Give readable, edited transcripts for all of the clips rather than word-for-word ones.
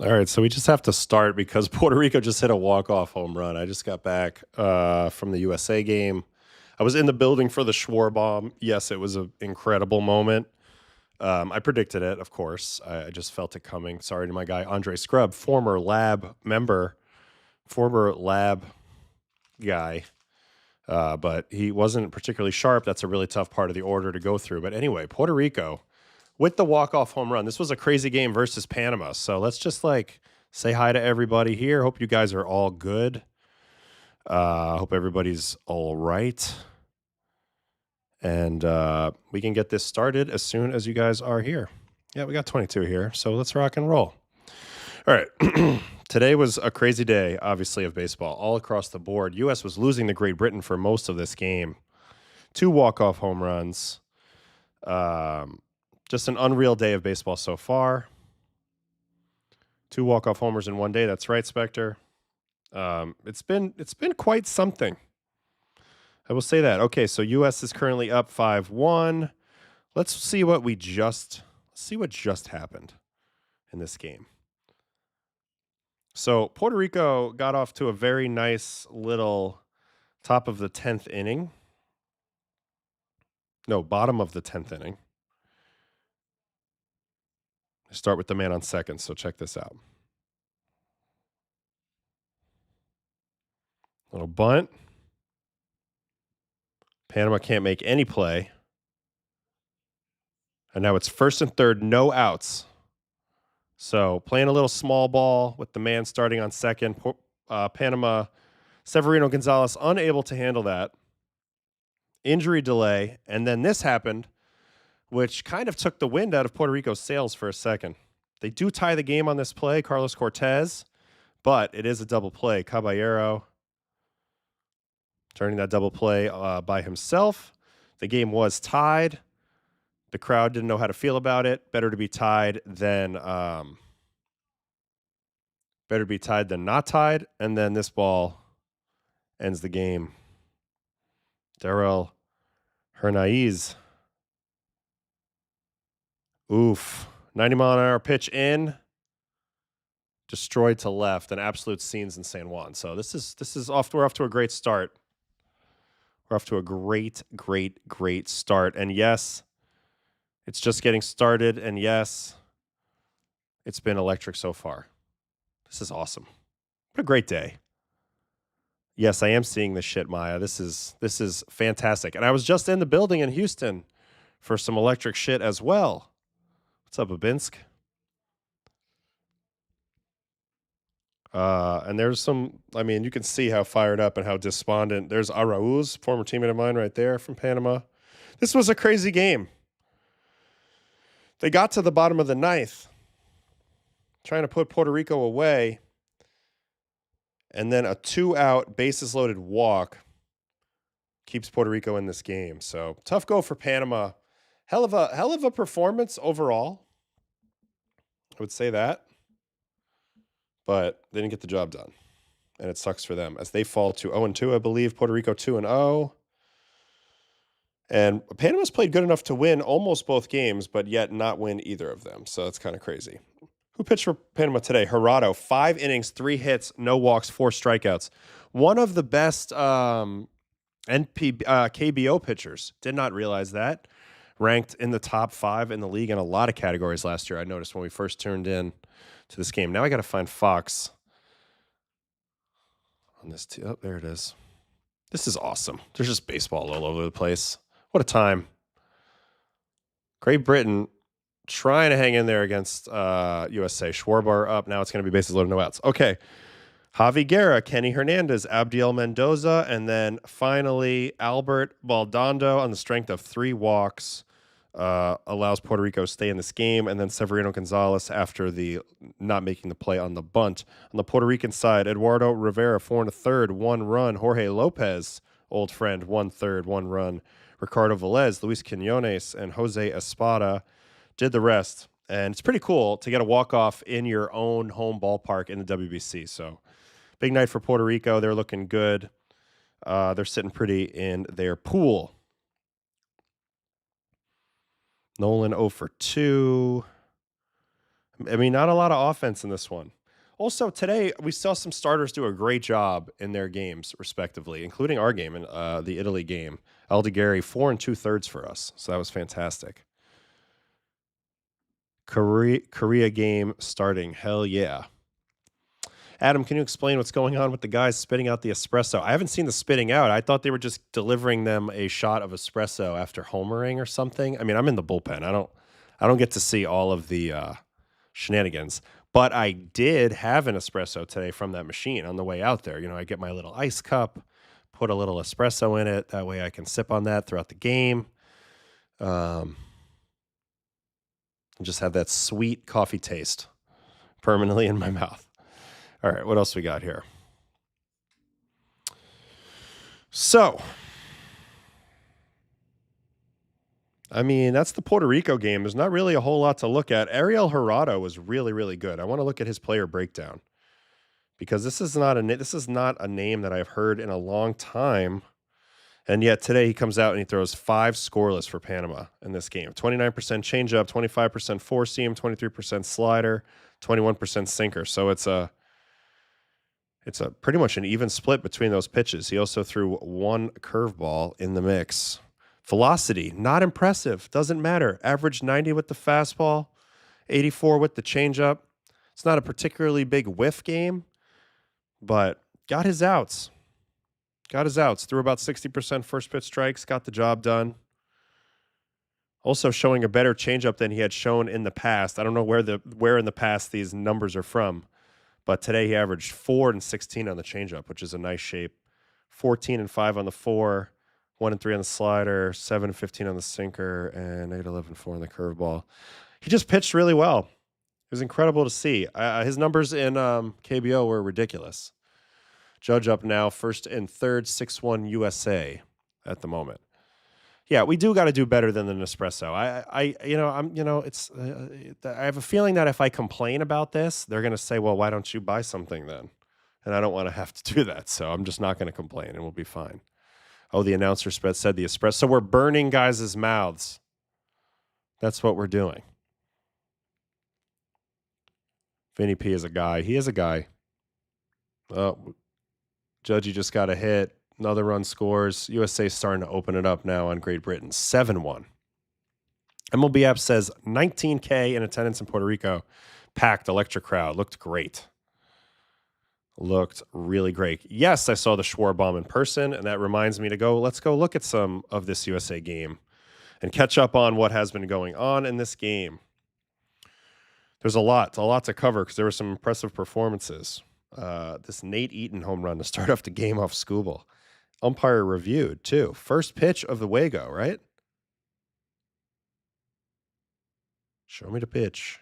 All right, so we just have to start because Puerto Rico just hit a walk-off home run. I just got back from the USA game. I was in the building for the Schwar bomb. Yes, it was an incredible moment. I predicted it, of course. I just felt it coming. Sorry to my guy, Andre Scrub, former lab member, former lab guy. But he wasn't particularly sharp. That's a really tough part of the order to go through. But anyway, Puerto Rico with the walk-off home run. This was a crazy game versus Panama. So let's just say hi to everybody here. Hope you guys are all good. Hope everybody's all right. And we can get this started as soon as you guys are here. Yeah, we got 22 here. So let's rock and roll. All right. Today was a crazy day, obviously, of baseball all across the board. U.S. was losing to Great Britain for most of this game. 2 walk-off home runs. Just an unreal day of baseball so far. 2 walk-off homers in one day. That's right, Spectre. It's been quite something. I will say that. Okay, so U.S. is currently up 5-1. Let's see what just happened in this game. So Puerto Rico got off to a very nice little top of the 10th inning. No, bottom of the 10th inning. I start with the man on second, so check this out. Little bunt. Panama can't make any play. And now it's first and third, no outs. So playing a little small ball with the man starting on second. Panama, Severino Gonzalez unable to handle that. Injury delay. And then this happened, which kind of took the wind out of Puerto Rico's sails for a second. They do tie the game on this play, Carlos Cortez, but it is a double play. Caballero turning that double play by himself. The game was tied. The crowd didn't know how to feel about it. Better to be tied than not tied. And then this ball ends the game. Darrell Hernaiz. Oof. 90-mile-an-hour pitch in. Destroyed to left. And absolute scenes in San Juan. So we're off to a great start. We're off to a great start. And yes, it's just getting started. And yes, it's been electric so far. This is awesome. What a great day. Yes, I am seeing this shit, Maya. This is fantastic. And I was just in the building in Houston for some electric shit as well. What's up, Babinsk? And there's some, you can see how fired up and how despondent. There's Arauz, former teammate of mine right there from Panama. This was a crazy game. They got to the bottom of the ninth, trying to put Puerto Rico away. And then a 2-out, bases-loaded walk keeps Puerto Rico in this game. So tough go for Panama. Hell of a performance overall. I would say that. But they didn't get the job done. And it sucks for them as they fall to 0-2, I believe. Puerto Rico 2-0. And Panama's played good enough to win almost both games, but yet not win either of them. So that's kind of crazy. Who pitched for Panama today? Gerardo, 5 innings, 3 hits, no walks, 4 strikeouts. One of the best KBO pitchers. Did not realize that. Ranked in the top 5 in the league in a lot of categories last year. I noticed when we first turned in to this game. Now I got to find Fox on this. Oh, there it is. This is awesome. There's just baseball all over the place. What a time. Great Britain trying to hang in there against USA. Schwarber up. Now it's going to be bases loaded, no outs. Okay. Javi Guerra, Kenny Hernandez, Abdiel Mendoza, and then finally Albert Baldondo on the strength of 3 walks allows Puerto Rico to stay in this game. And then Severino Gonzalez after the not making the play on the bunt. On the Puerto Rican side, Eduardo Rivera, 4 1/3, 1 run. Jorge Lopez, old friend, 1/3, 1 run. Ricardo Velez, Luis Quinones, and Jose Espada did the rest. And it's pretty cool to get a walk-off in your own home ballpark in the WBC. So big night for Puerto Rico. They're looking good. They're sitting pretty in their pool. Nolan 0 for 2. I mean, not a lot of offense in this one. Also, today we saw some starters do a great job in their games, respectively, including our game and the Italy game. Aldigari, 4 2/3 for us, so that was fantastic. Korea game starting, hell yeah. Adam, can you explain what's going on with the guys spitting out the espresso? I haven't seen the spitting out. I thought they were just delivering them a shot of espresso after homering or something. I mean, I'm in the bullpen. I don't get to see all of the shenanigans. But I did have an espresso today from that machine on the way out there. You know, I get my little ice cup, put a little espresso in it. That way I can sip on that throughout the game. And just have that sweet coffee taste permanently in my mouth. All right, what else we got here? So, I mean, that's the Puerto Rico game. There's not really a whole lot to look at. Ariel Jurado was really, really good. I want to look at his player breakdown because this is not a name that I've heard in a long time. And yet today he comes out and he throws 5 scoreless for Panama in this game. 29% changeup, 25% four seam, 23% slider, 21% sinker. So it's a pretty much an even split between those pitches. He also threw 1 curveball in the mix. Velocity, not impressive. Doesn't matter. Average 90 with the fastball, 84 with the changeup. It's not a particularly big whiff game, but got his outs. Threw about 60% first pitch strikes. Got the job done. Also showing a better changeup than he had shown in the past. I don't know where in the past these numbers are from, but today he averaged 4 and 16 on the changeup, which is a nice shape. 14 and 5 on the 4, 1 and 3 on the slider, 7 and 15 on the sinker, and -11-4 on the curveball. He just pitched really well. It was incredible to see. His numbers in KBO were ridiculous. Judge up now, first and third, 6-1 USA at the moment. Yeah, we do got to do better than the Nespresso. I have a feeling that if I complain about this, they're going to say, well, why don't you buy something then? And I don't want to have to do that. So I'm just not going to complain and we'll be fine. Oh, the announcer said the espresso. So we're burning guys' mouths. That's what we're doing. Vinny P is a guy. He is a guy. Oh, Judgy just got a hit. Another run scores. USA starting to open it up now on Great Britain. 7-1. MLB app says 19K in attendance in Puerto Rico. Packed, electric crowd. Looked great. Looked really great. Yes, I saw the Schwarbomb in person, and that reminds me to let's go look at some of this USA game and catch up on what has been going on in this game. There's a lot to cover because there were some impressive performances. This Nate Eaton home run to start off the game off Scooble. Umpire reviewed, too. First pitch of the Wago, right? Show me the pitch.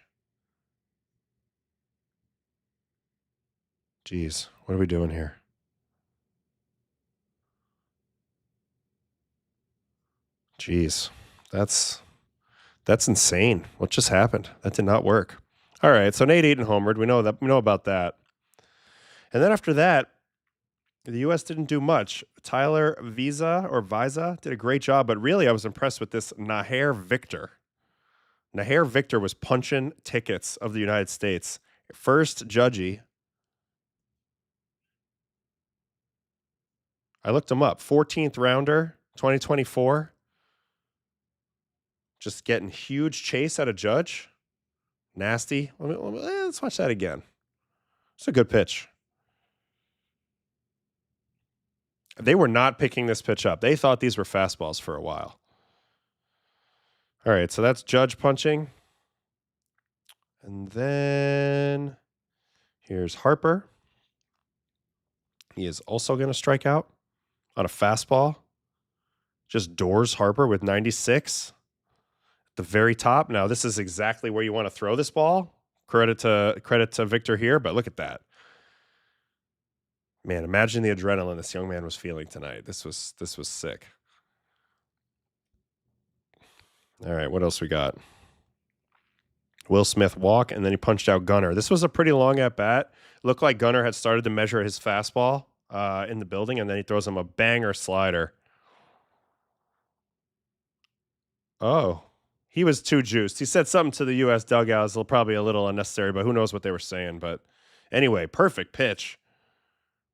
Jeez, what are we doing here? Jeez, that's insane. What just happened? That did not work. All right, so Nate Eaton homered. We know about that. And then after that, the U.S. didn't do much. Tyler Visa did a great job, but really I was impressed with this Naher Victor. Naher Victor was punching tickets of the United States. First Judgy. I looked him up. 14th rounder, 2024. Just getting huge chase out of Judge. Nasty. Let's watch that again. It's a good pitch. They were not picking this pitch up. They thought these were fastballs for a while. All right, so that's Judge punching. And then here's Harper. He is also going to strike out on a fastball. Just doors Harper with 96 at the very top. Now, this is exactly where you want to throw this ball. Credit to Victor here, but look at that. Man, imagine the adrenaline this young man was feeling tonight. This was sick. All right, what else we got? Will Smith walk, and then he punched out Gunnar. This was a pretty long at-bat. Looked like Gunnar had started to measure his fastball in the building, and then he throws him a banger slider. Oh, He was too juiced. He said something to the U.S. dugout. It's probably a little unnecessary, but who knows what they were saying. But anyway, perfect pitch.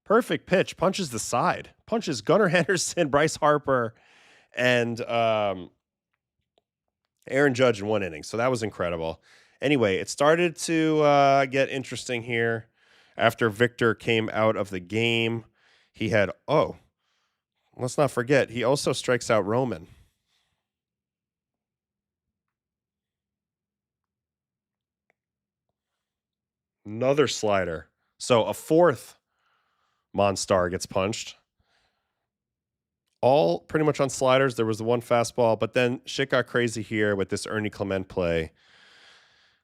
Perfect pitch. Punches the side. Punches Gunnar Henderson, Bryce Harper, and Aaron Judge in one inning. So that was incredible. Anyway, it started to get interesting here after Victor came out of the game. He had, let's not forget, he also strikes out Roman. Another slider. So a fourth Monstar gets punched. All pretty much on sliders. There was the one fastball, but then shit got crazy here with this Ernie Clement play. A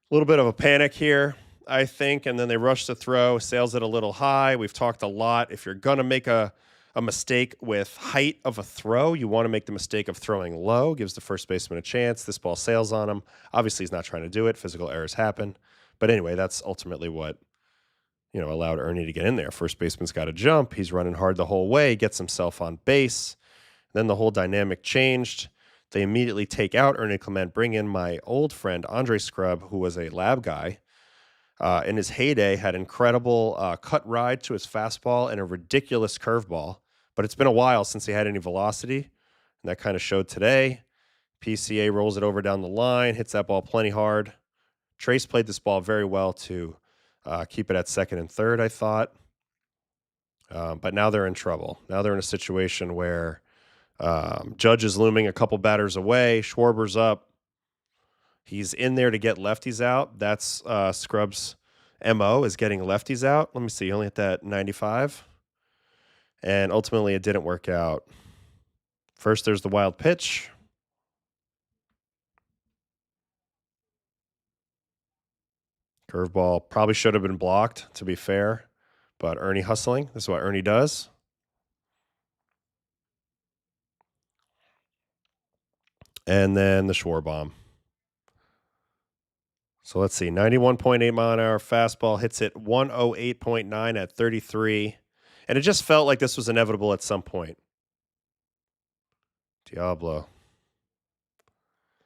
little bit of a panic here, I think, and then they rushed to throw, sails it a little high. We've talked a lot. If you're going to make a mistake with height of a throw, you want to make the mistake of throwing low, gives the first baseman a chance. This ball sails on him. Obviously, he's not trying to do it. Physical errors happen. But anyway, that's ultimately what allowed Ernie to get in there. First baseman's got to jump. He's running hard the whole way, gets himself on base. Then the whole dynamic changed. They immediately take out Ernie Clement, bring in my old friend, Andre Scrub, who was a lab guy. In his heyday, had incredible cut ride to his fastball and a ridiculous curveball. But it's been a while since he had any velocity, and that kind of showed today. PCA rolls it over down the line, hits that ball plenty hard. Trace played this ball very well to keep it at second and third, I thought. But now they're in trouble. Now they're in a situation where Judge is looming a couple batters away. Schwarber's up. He's in there to get lefties out. That's Scrub's MO, is getting lefties out. Let me see. He only hit that 95. And ultimately, it didn't work out. First, there's the wild pitch. Curveball probably should have been blocked, to be fair. But Ernie hustling. This is what Ernie does. And then the Schwar bomb. So let's see. 91.8 mile an hour fastball hits it 108.9 at 33. And it just felt like this was inevitable at some point. Diablo.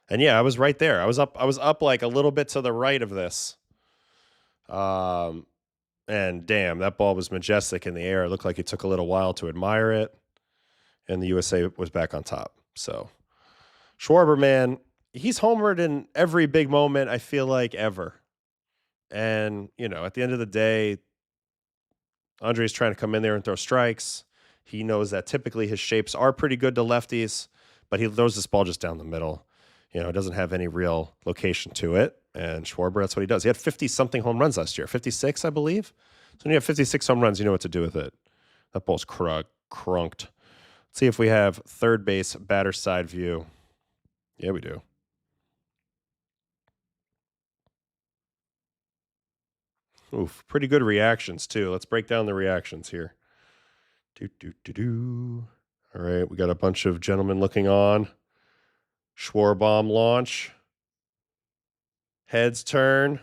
And yeah, I was right there. I was up like a little bit to the right of this. And damn, that ball was majestic in the air. It looked like it took a little while to admire it. And the USA was back on top. So Schwarber, man, he's homered in every big moment, I feel like, ever. And, at the end of the day, Andre's trying to come in there and throw strikes. He knows that typically his shapes are pretty good to lefties, but he throws this ball just down the middle. It doesn't have any real location to it. And Schwarber, that's what he does. He had 50-something home runs last year. 56, I believe. So when you have 56 home runs, you know what to do with it. That ball's crunked. Let's see if we have third base batter side view. Yeah, we do. Oof, pretty good reactions, too. Let's break down the reactions here. All right, we got a bunch of gentlemen looking on. Schwarbomb launch. Heads turn.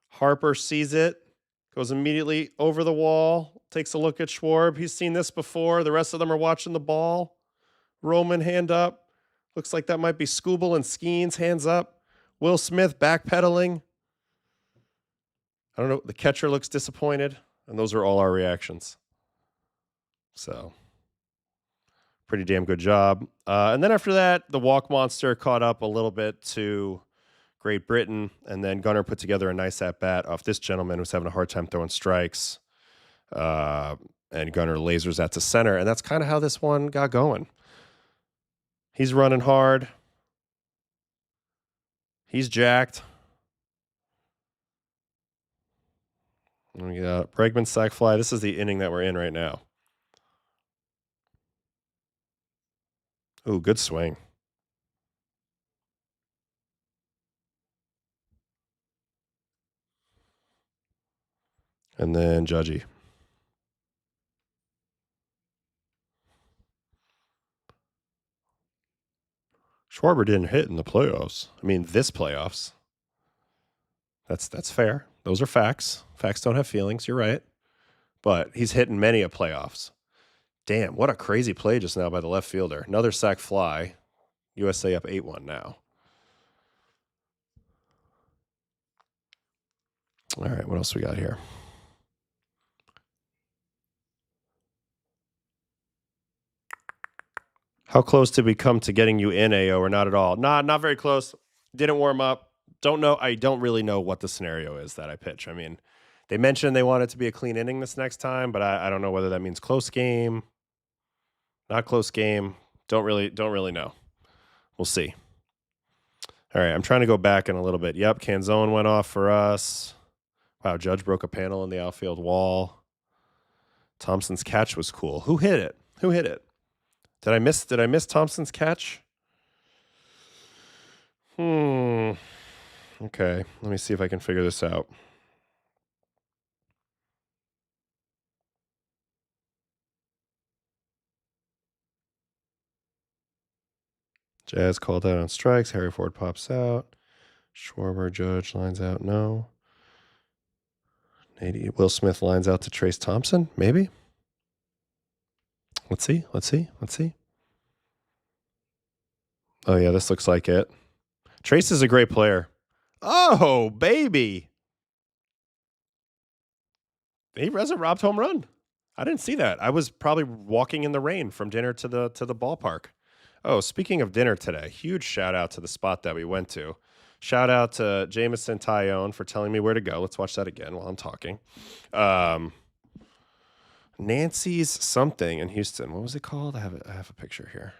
Harper sees it. Goes immediately over the wall. Takes a look at Schwarb. He's seen this before. The rest of them are watching the ball. Roman, hand up. Looks like that might be Scooble and Skeens, hands up. Will Smith backpedaling. I don't know. The catcher looks disappointed. And those are all our reactions. So, pretty damn good job. And then after that, the walk monster caught up a little bit to Great Britain. And then Gunnar put together a nice at-bat off this gentleman who's having a hard time throwing strikes. And Gunnar lasers that to center. And that's kind of how this one got going. He's running hard. He's jacked. We got Bregman sac fly. This is the inning that we're in right now. Ooh, good swing. And then Judgy. Schwarber didn't hit in the playoffs. I mean, this playoffs. That's fair. Those are facts. Facts don't have feelings. You're right. But he's hitting many a playoffs. Damn, what a crazy play just now by the left fielder. Another sac fly. USA up 8-1 now. All right, what else we got here? How close did we come to getting you in, AO, or not at all? Not very close. Didn't warm up. Don't know. I don't really know what the scenario is that I pitch. I mean, they mentioned they want it to be a clean inning this next time, but I don't know whether that means close game, not close game. Don't really know. We'll see. All right, I'm trying to go back in a little bit. Yep, Canzone went off for us. Wow, Judge broke a panel in the outfield wall. Thompson's catch was cool. Who hit it? Did I miss Thompson's catch? Okay, let me see if I can figure this out. Jazz called out on strikes. Harry Ford pops out. Schwarber, Judge lines out. No. Will Smith lines out to Trace Thompson. Maybe. Let's see. Oh, yeah, this looks like it. Trace is a great player. Oh, baby. He has a robbed home run. I didn't see that. I was probably walking in the rain from dinner to the ballpark. Oh, speaking of dinner today, huge shout out to the spot that we went to. Shout out to Jameson Tyone for telling me where to go. Let's watch that again while I'm talking. Nancy's something in Houston. What was it called? I have a picture here.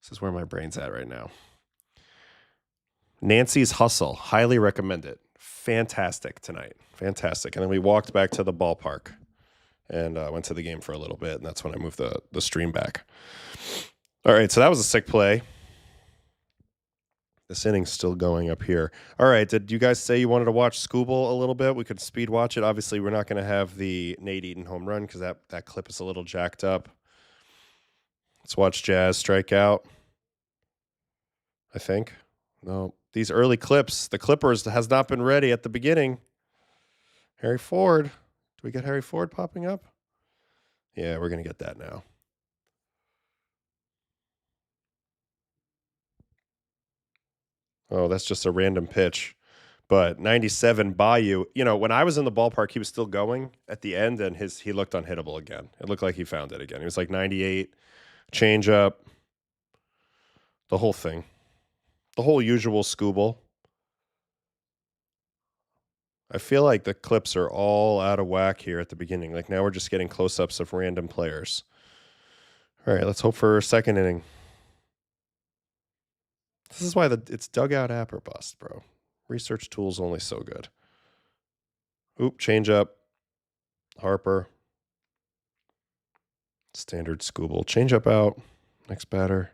This is where my brain's at right now. Nancy's Hustle. Highly recommend it. Fantastic tonight. Fantastic. And then we walked back to the ballpark and went to the game for a little bit. And that's when I moved the stream back. All right. So that was a sick play. This inning's still going up here. All right. Did you guys say you wanted to watch Scooble a little bit? We could speed watch it. Obviously, we're not going to have the Nate Eaton home run because that clip is a little jacked up. Let's watch Jazz strike out. I think. No. These early clips, the Clippers has not been ready at the beginning. Harry Ford. Do we get Harry Ford popping up? Yeah, we're going to get that now. Oh, that's just a random pitch. But 97 Bayou, when I was in the ballpark, he was still going at the end, and he looked unhittable again. It looked like he found it again. He was like 98, changeup, the whole thing. The whole usual Scooble. I feel like the clips are all out of whack here at the beginning. Like now we're just getting close-ups of random players. All right, let's hope for a second inning. This is why it's dugout app or bust, bro. Research tools only so good. Oop, change up. Harper. Standard Scooble. Change up out. Next batter.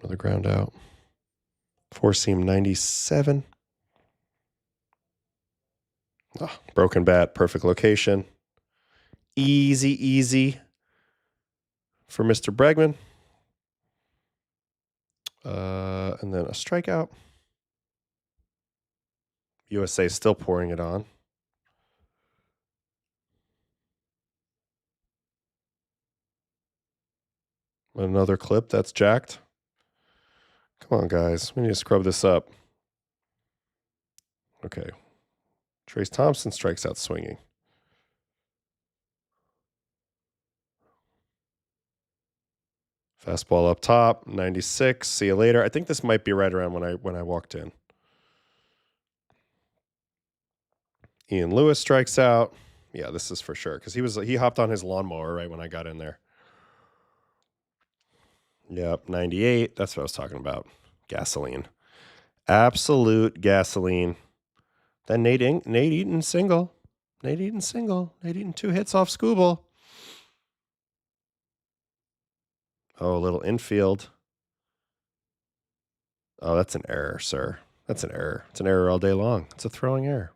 Another ground out. Four seam 97. Oh, broken bat, perfect location. Easy for Mr. Bregman. And then a strikeout. USA still pouring it on. Another clip that's jacked. Come on, guys. We need to scrub this up. Okay. Trace Thompson strikes out swinging. Fastball up top, 96. See you later. I think this might be right around when I walked in. Ian Lewis strikes out. Yeah, this is for sure because he hopped on his lawnmower right when I got in there. Yep, 98. That's what I was talking about. Gasoline. Absolute gasoline. Then Nate Eaton single. Nate Eaton 2 hits off Scooble. Oh, a little infield. Oh, that's an error, sir. That's an error. It's an error all day long. It's a throwing error.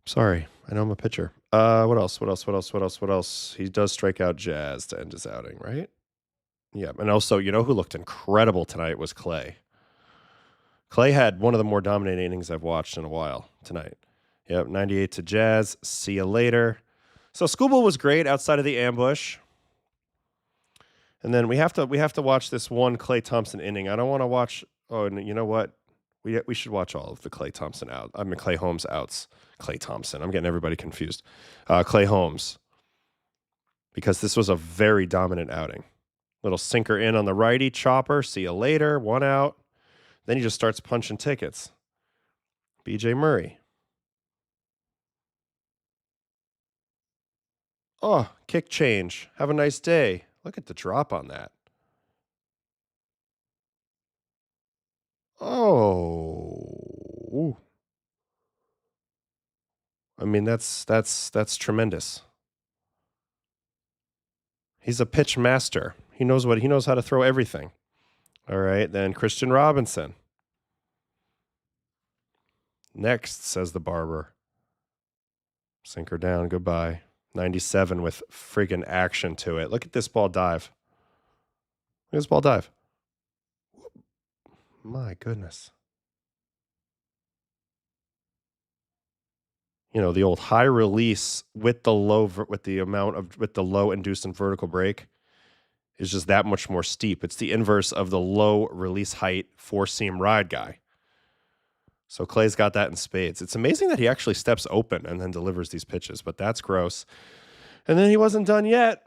Sorry. I know I'm a pitcher. What else? He does strike out Jazz to end his outing, right? Yeah. And also, who looked incredible tonight was Clay. Clay had one of the more dominant innings I've watched in a while tonight. Yep, 98 to Jazz. See you later. So Scooble was great outside of the ambush. And then we have to watch this one Klay Thompson inning. I don't want to watch. Oh, and you know what? We should watch all of the Clay Thompson out. I mean Clay Holmes outs. Clay Thompson. I'm getting everybody confused. Clay Holmes. Because this was a very dominant outing. Little sinker in on the righty, chopper. See you later. 1 out. Then he just starts punching tickets. BJ Murray. Oh, kick change. Have a nice day. Look at the drop on that. Oh. I mean, that's tremendous. He's a pitch master. He knows how to throw everything. All right, then Christian Robinson. Next, says the barber. Sinker down, goodbye. 97 with friggin' action to it. Look at this ball dive. Look at this ball dive. My goodness. You know, the old high release with the low induced and vertical break is just that much more steep. It's the inverse of the low release height 4-seam ride guy. So Clay's got that in spades. It's amazing that he actually steps open and then delivers these pitches, but that's gross. And then he wasn't done yet.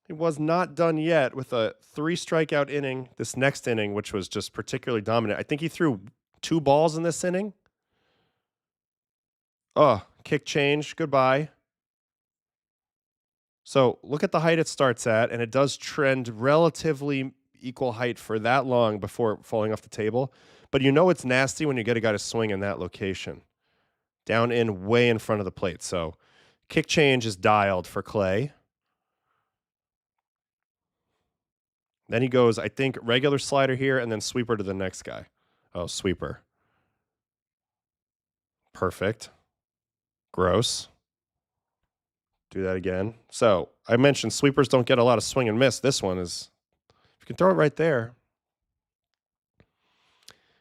He was not done yet with a 3-strikeout inning, this next inning, which was just particularly dominant. I think he threw 2 balls in this inning. Oh, kick change. Goodbye. So look at the height it starts at, and it does trend relatively equal height for that long before falling off the table. But you know it's nasty when you get a guy to swing in that location. Down in, way in front of the plate. So kick change is dialed for Clay. Then he goes, I think, regular slider here and then sweeper to the next guy. Oh, sweeper. Perfect. Gross. Do that again. So I mentioned sweepers don't get a lot of swing and miss. This one is, if you can throw it right there.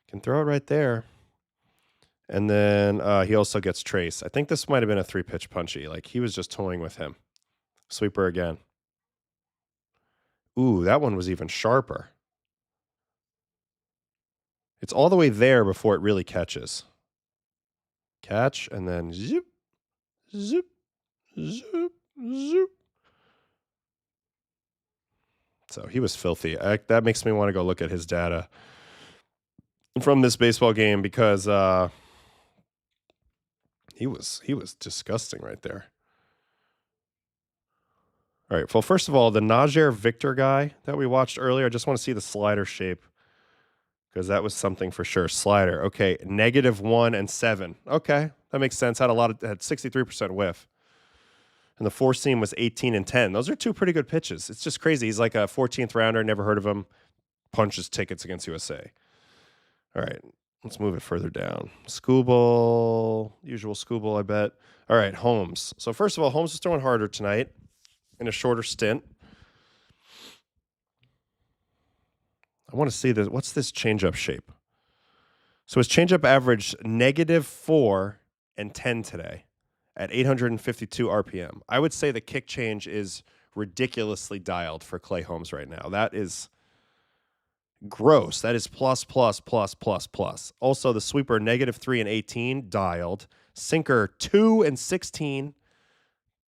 Can throw it right there. And then he also gets trace. I think this might have been a 3-pitch punchy. Like he was just toying with him. Sweeper again. Ooh, that one was even sharper. It's all the way there before it really catches. Catch, and then zoop, zoop, zoop, zoop. So he was filthy. That makes me want to go look at his data from this baseball game because he was disgusting right there. All right. Well, first of all, the Najee Victor guy that we watched earlier, I just want to see the slider shape because that was something for sure. Slider. Okay. -1 and 7. Okay. That makes sense. Had 63% whiff. And the 4-seam was 18 and 10. Those are 2 pretty good pitches. It's just crazy. He's like a 14th rounder. Never heard of him. Punches tickets against USA. All right. Let's move it further down. Skubal. Usual Skubal, I bet. All right. Holmes. So first of all, Holmes is throwing harder tonight in a shorter stint. I want to see this. What's this changeup shape? So his changeup averaged -4 and 10 today at 852 RPM. I would say the kick change is ridiculously dialed for Clay Holmes right now. That is gross. That is plus, plus, plus, plus, plus. Also, the sweeper -3 and 18 dialed. Sinker 2 and 16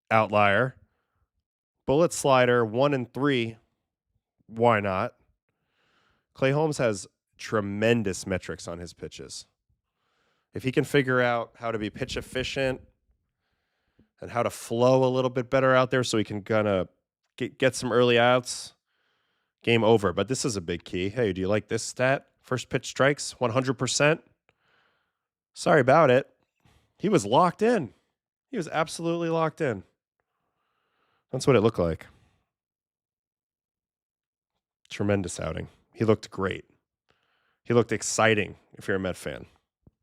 outlier. Bullet slider 1 and 3. Why not? Clay Holmes has tremendous metrics on his pitches. If he can figure out how to be pitch efficient and how to flow a little bit better out there so he can kind of get some early outs, game over. But this is a big key. Hey, do you like this stat? First pitch strikes, 100%. Sorry about it. He was locked in. He was absolutely locked in. That's what it looked like. Tremendous outing. He looked great. He looked exciting if you're a Met fan.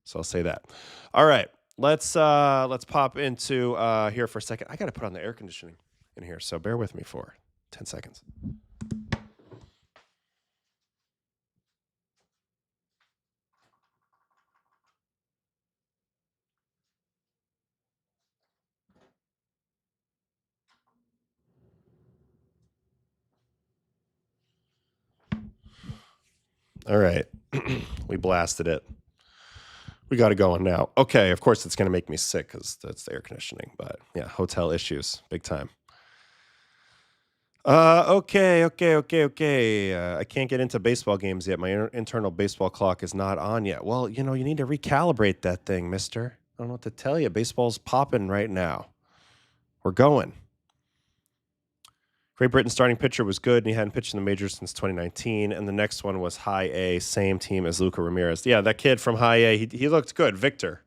So I'll say that. All right. Let's pop into here for a second. I got to put on the air conditioning in here, so bear with me for 10 seconds. All right. We blasted it. We got it going now. Okay, of course it's going to make me sick because that's the air conditioning. But yeah, hotel issues, big time. Okay. I can't get into baseball games yet. My internal baseball clock is not on yet. Well, you need to recalibrate that thing, mister. I don't know what to tell you. Baseball's popping right now. We're going. Great Britain's starting pitcher was good, and he hadn't pitched in the majors since 2019. And the next one was High A, same team as Luca Ramirez. Yeah, that kid from High A, he looked good. Victor.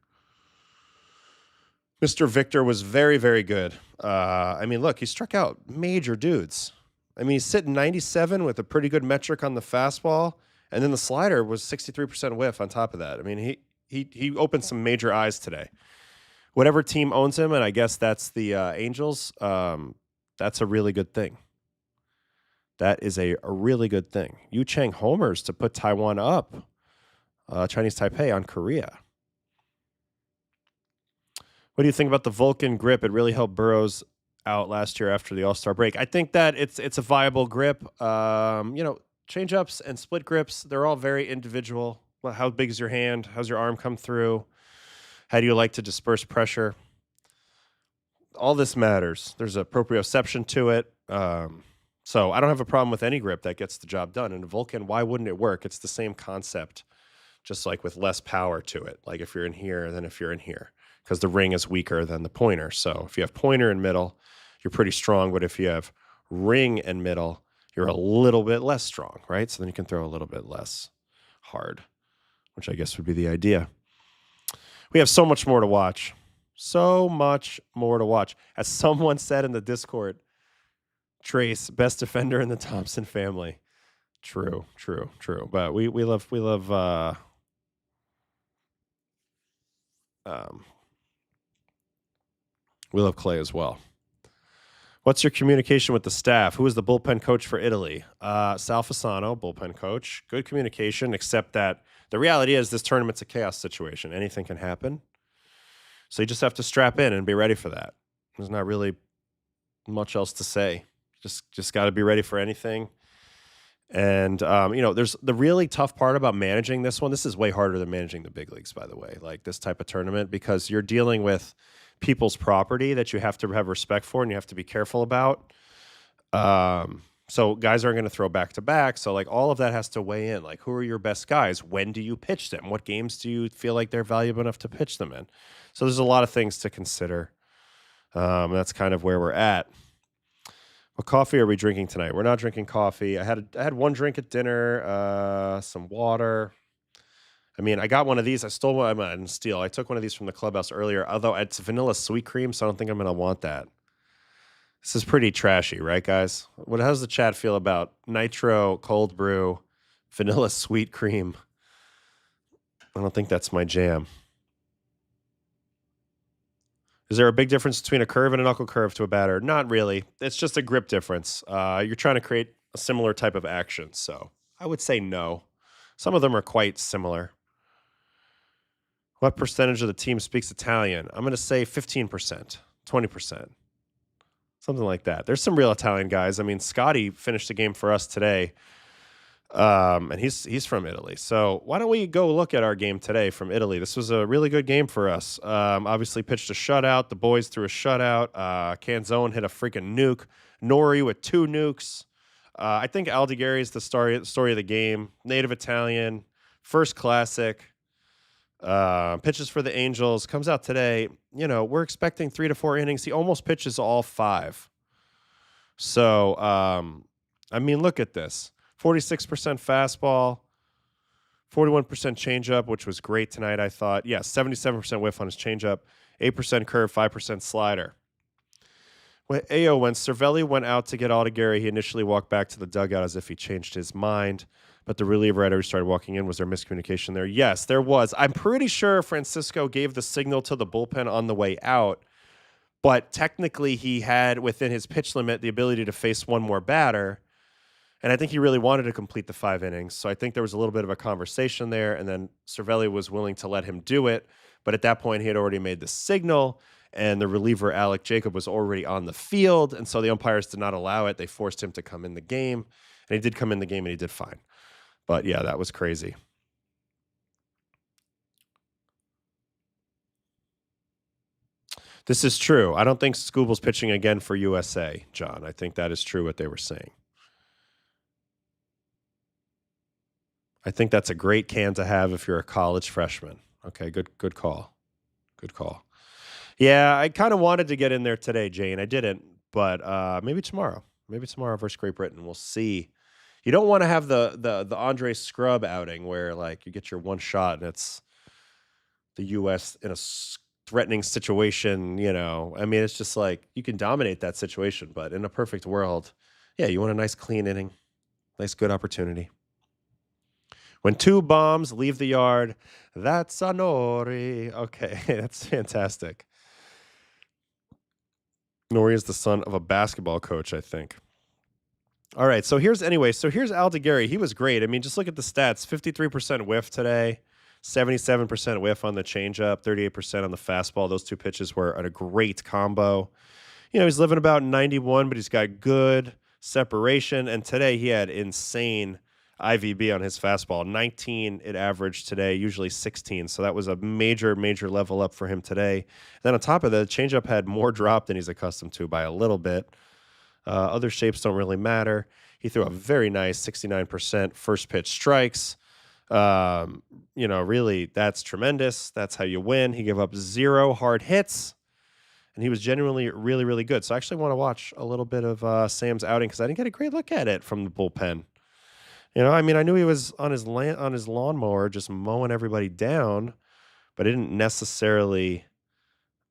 Mr. Victor was very, very good. Look, he struck out major dudes. He's sitting 97 with a pretty good metric on the fastball, and then the slider was 63% whiff on top of that. He opened some major eyes today. Whatever team owns him, and I guess that's the Angels, that's a really good thing. That is a really good thing. Yu Chang homers to put Taiwan up. Chinese Taipei on Korea. What do you think about the Vulcan grip? It really helped Burrows out last year after the All-Star break. I think that it's a viable grip. Change-ups and split grips, they're all very individual. Well, how big is your hand? How's your arm come through? How do you like to disperse pressure? All this matters. There's a proprioception to it. So I don't have a problem with any grip that gets the job done. And a Vulcan, why wouldn't it work? It's the same concept, just like with less power to it. Like if you're in here than if you're in here, because the ring is weaker than the pointer. So if you have pointer in middle, you're pretty strong. But if you have ring in middle, you're a little bit less strong, right? So then you can throw a little bit less hard, which I guess would be the idea. We have so much more to watch. So much more to watch. As someone said in the Discord, Trace, best defender in the Thompson family. True. But we love Clay as well. What's your communication with the staff? Who is the bullpen coach for Italy? Sal Fasano, bullpen coach. Good communication, except that the reality is this tournament's a chaos situation. Anything can happen. So you just have to strap in and be ready for that. There's not really much else to say. Just got to be ready for anything. And, there's the really tough part about managing this one. This is way harder than managing the big leagues, by the way, like this type of tournament, because you're dealing with people's property that you have to have respect for and you have to be careful about. So guys aren't going to throw back to back. So like all of that has to weigh in. Like, who are your best guys? When do you pitch them? What games do you feel like they're valuable enough to pitch them in? So there's a lot of things to consider. That's kind of where we're at. What coffee are we drinking tonight? We're not drinking coffee. I had one drink at dinner, some water. I got one of these. I stole one. I didn't steal. I took one of these from the clubhouse earlier, although it's vanilla sweet cream, so I don't think I'm going to want that. This is pretty trashy, right, guys? How does the chat feel about nitro, cold brew, vanilla sweet cream? I don't think that's my jam. Is there a big difference between a curve and a knuckle curve to a batter? Not really. It's just a grip difference. You're trying to create a similar type of action, so I would say no. Some of them are quite similar. What percentage of the team speaks Italian? I'm going to say 15%, 20%, something like that. There's some real Italian guys. Scotty finished a game for us today, and he's from Italy. So why don't we go look at our game today from Italy? This was a really good game for us. Obviously pitched a shutout. The boys threw a shutout. Canzone hit a freaking nuke. Nori with 2 nukes. I think Aldighieri is the story of the game. Native Italian, first classic. Pitches for the Angels, comes out today. We're expecting 3 to 4 innings. He almost pitches all 5. So, look at this. 46% fastball, 41% changeup, which was great tonight, I thought. Yeah, 77% whiff on his changeup, 8% curve, 5% slider. When AO went, Cervelli went out to get Aldighieri. He initially walked back to the dugout as if he changed his mind. But the reliever right as he started walking in, was there miscommunication there? Yes, there was. I'm pretty sure Francisco gave the signal to the bullpen on the way out, but technically he had within his pitch limit the ability to face one more batter, and I think he really wanted to complete the 5 innings. So I think there was a little bit of a conversation there, and then Cervelli was willing to let him do it, but at that point he had already made the signal, and the reliever Alec Jacob was already on the field, and so the umpires did not allow it. They forced him to come in the game, and he did come in the game, and he did fine. But yeah, that was crazy. This is true. I don't think Scooble's pitching again for USA, John. I think that is true what they were saying. I think that's a great can to have if you're a college freshman. Okay, good call. Good call. Yeah, I kind of wanted to get in there today, Jane. I didn't, but maybe tomorrow. Maybe tomorrow versus Great Britain. We'll see. You don't want to have the Andre Scrub outing where like you get your one shot and it's the U.S. in a threatening situation. You know, I mean, it's just like you can dominate that situation, but in a perfect world, yeah, you want a nice clean inning, nice good opportunity. When 2 bombs leave the yard, that's a Nori. Okay, that's fantastic. Nori is the son of a basketball coach, I think. All right, so here's Aldeguerri. He was great. I mean, just look at the stats. 53% whiff today, 77% whiff on the changeup, 38% on the fastball. Those 2 pitches were a great combo. You know, he's living about 91, but he's got good separation. And today he had insane IVB on his fastball. 19 it averaged today, usually 16. So that was a major level up for him today. Then on top of that, the changeup had more drop than he's accustomed to by a little bit. Other shapes don't really matter. He threw a very nice 69% first pitch strikes. You know, really, that's tremendous. That's how you win. He gave up 0 hard hits, and he was genuinely really good. So I actually want to watch a little bit of Sam's outing because I didn't get a great look at it from the bullpen. You know, I mean, I knew he was on his lawnmower just mowing everybody down, but I didn't necessarily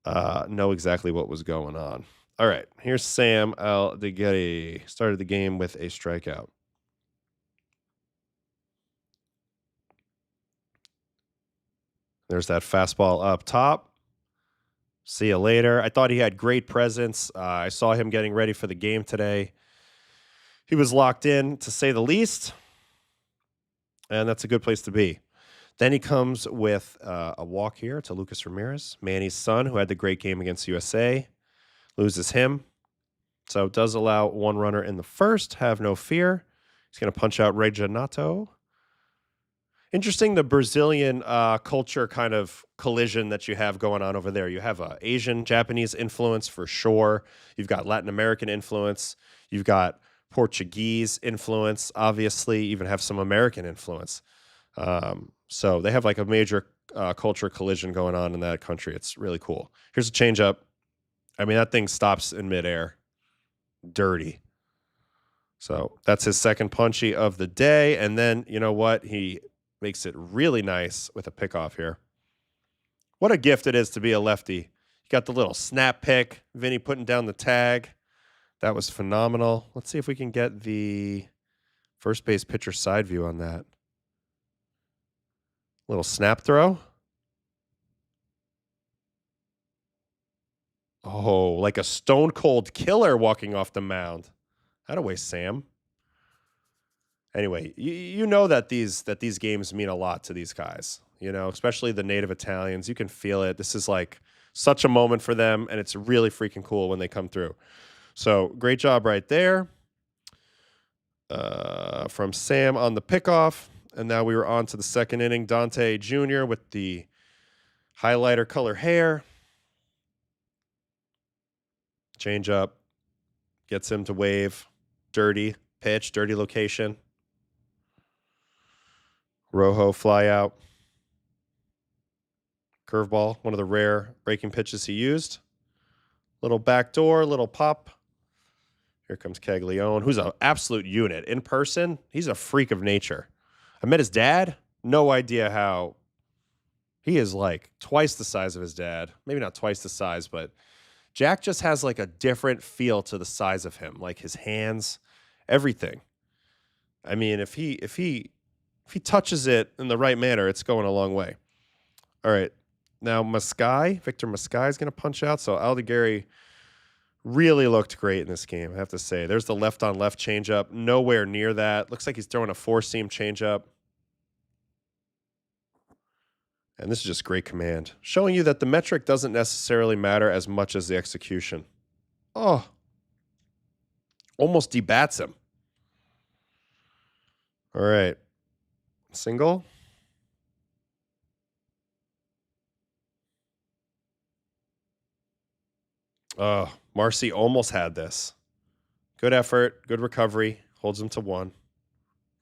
know exactly what was going on. All right, here's Sam Aldeguerri. Started the game with a strikeout. There's that fastball up top. See you later. I thought he had great presence. I saw him getting ready for the game today. He was locked in, to say the least, and that's a good place to be. Then he comes with a walk here to Lucas Ramirez, Manny's son, who had the great game against USA. Loses him. So does allow 1 runner in the first. Have no fear. He's going to punch out Reginato. Interesting, the Brazilian culture kind of collision that you have going on over there. You have a Asian, Japanese influence for sure. You've got Latin American influence. You've got Portuguese influence, obviously. You even have some American influence. So they have like a major culture collision going on in that country. It's really cool. Here's a changeup. I mean, that thing stops in midair. Dirty. So that's his second punchy of the day. And then, you know what? He makes it really nice with a pickoff here. What a gift it is to be a lefty. You got the little snap pick. Vinny putting down the tag. That was phenomenal. Let's see if we can get the first base pitcher side view on that. Little snap throw. Oh, like a stone cold killer walking off the mound. That away, Sam. Anyway, you know that these games mean a lot to these guys, you know, especially the native Italians. You can feel it. This is like such a moment for them, and it's really freaking cool when they come through. So great job right there from Sam on the pickoff. And now we were on to the second inning. Dante Jr. with the highlighter color hair. Change up. Gets him to wave. Dirty pitch, dirty location. Rojo fly out. Curveball, one of the rare breaking pitches he used. Little backdoor, little pop. Here comes Caglione, who's an absolute unit. In person, he's a freak of nature. I met his dad. No idea how. He is like twice the size of his dad. Maybe not twice the size, but Jack just has like a different feel to the size of him, like his hands, everything. I mean, if he touches it in the right manner, it's going a long way. All right. Now Victor Mascai is going to punch out. So Aldeguerri really looked great in this game, I have to say. There's the left-on-left changeup. Nowhere near that. Looks like he's throwing a four-seam changeup. And this is just great command. Showing you that the metric doesn't necessarily matter as much as the execution. Oh. Almost debats him. All right. Single. Marcy almost had this. Good effort, good recovery, holds him to 1.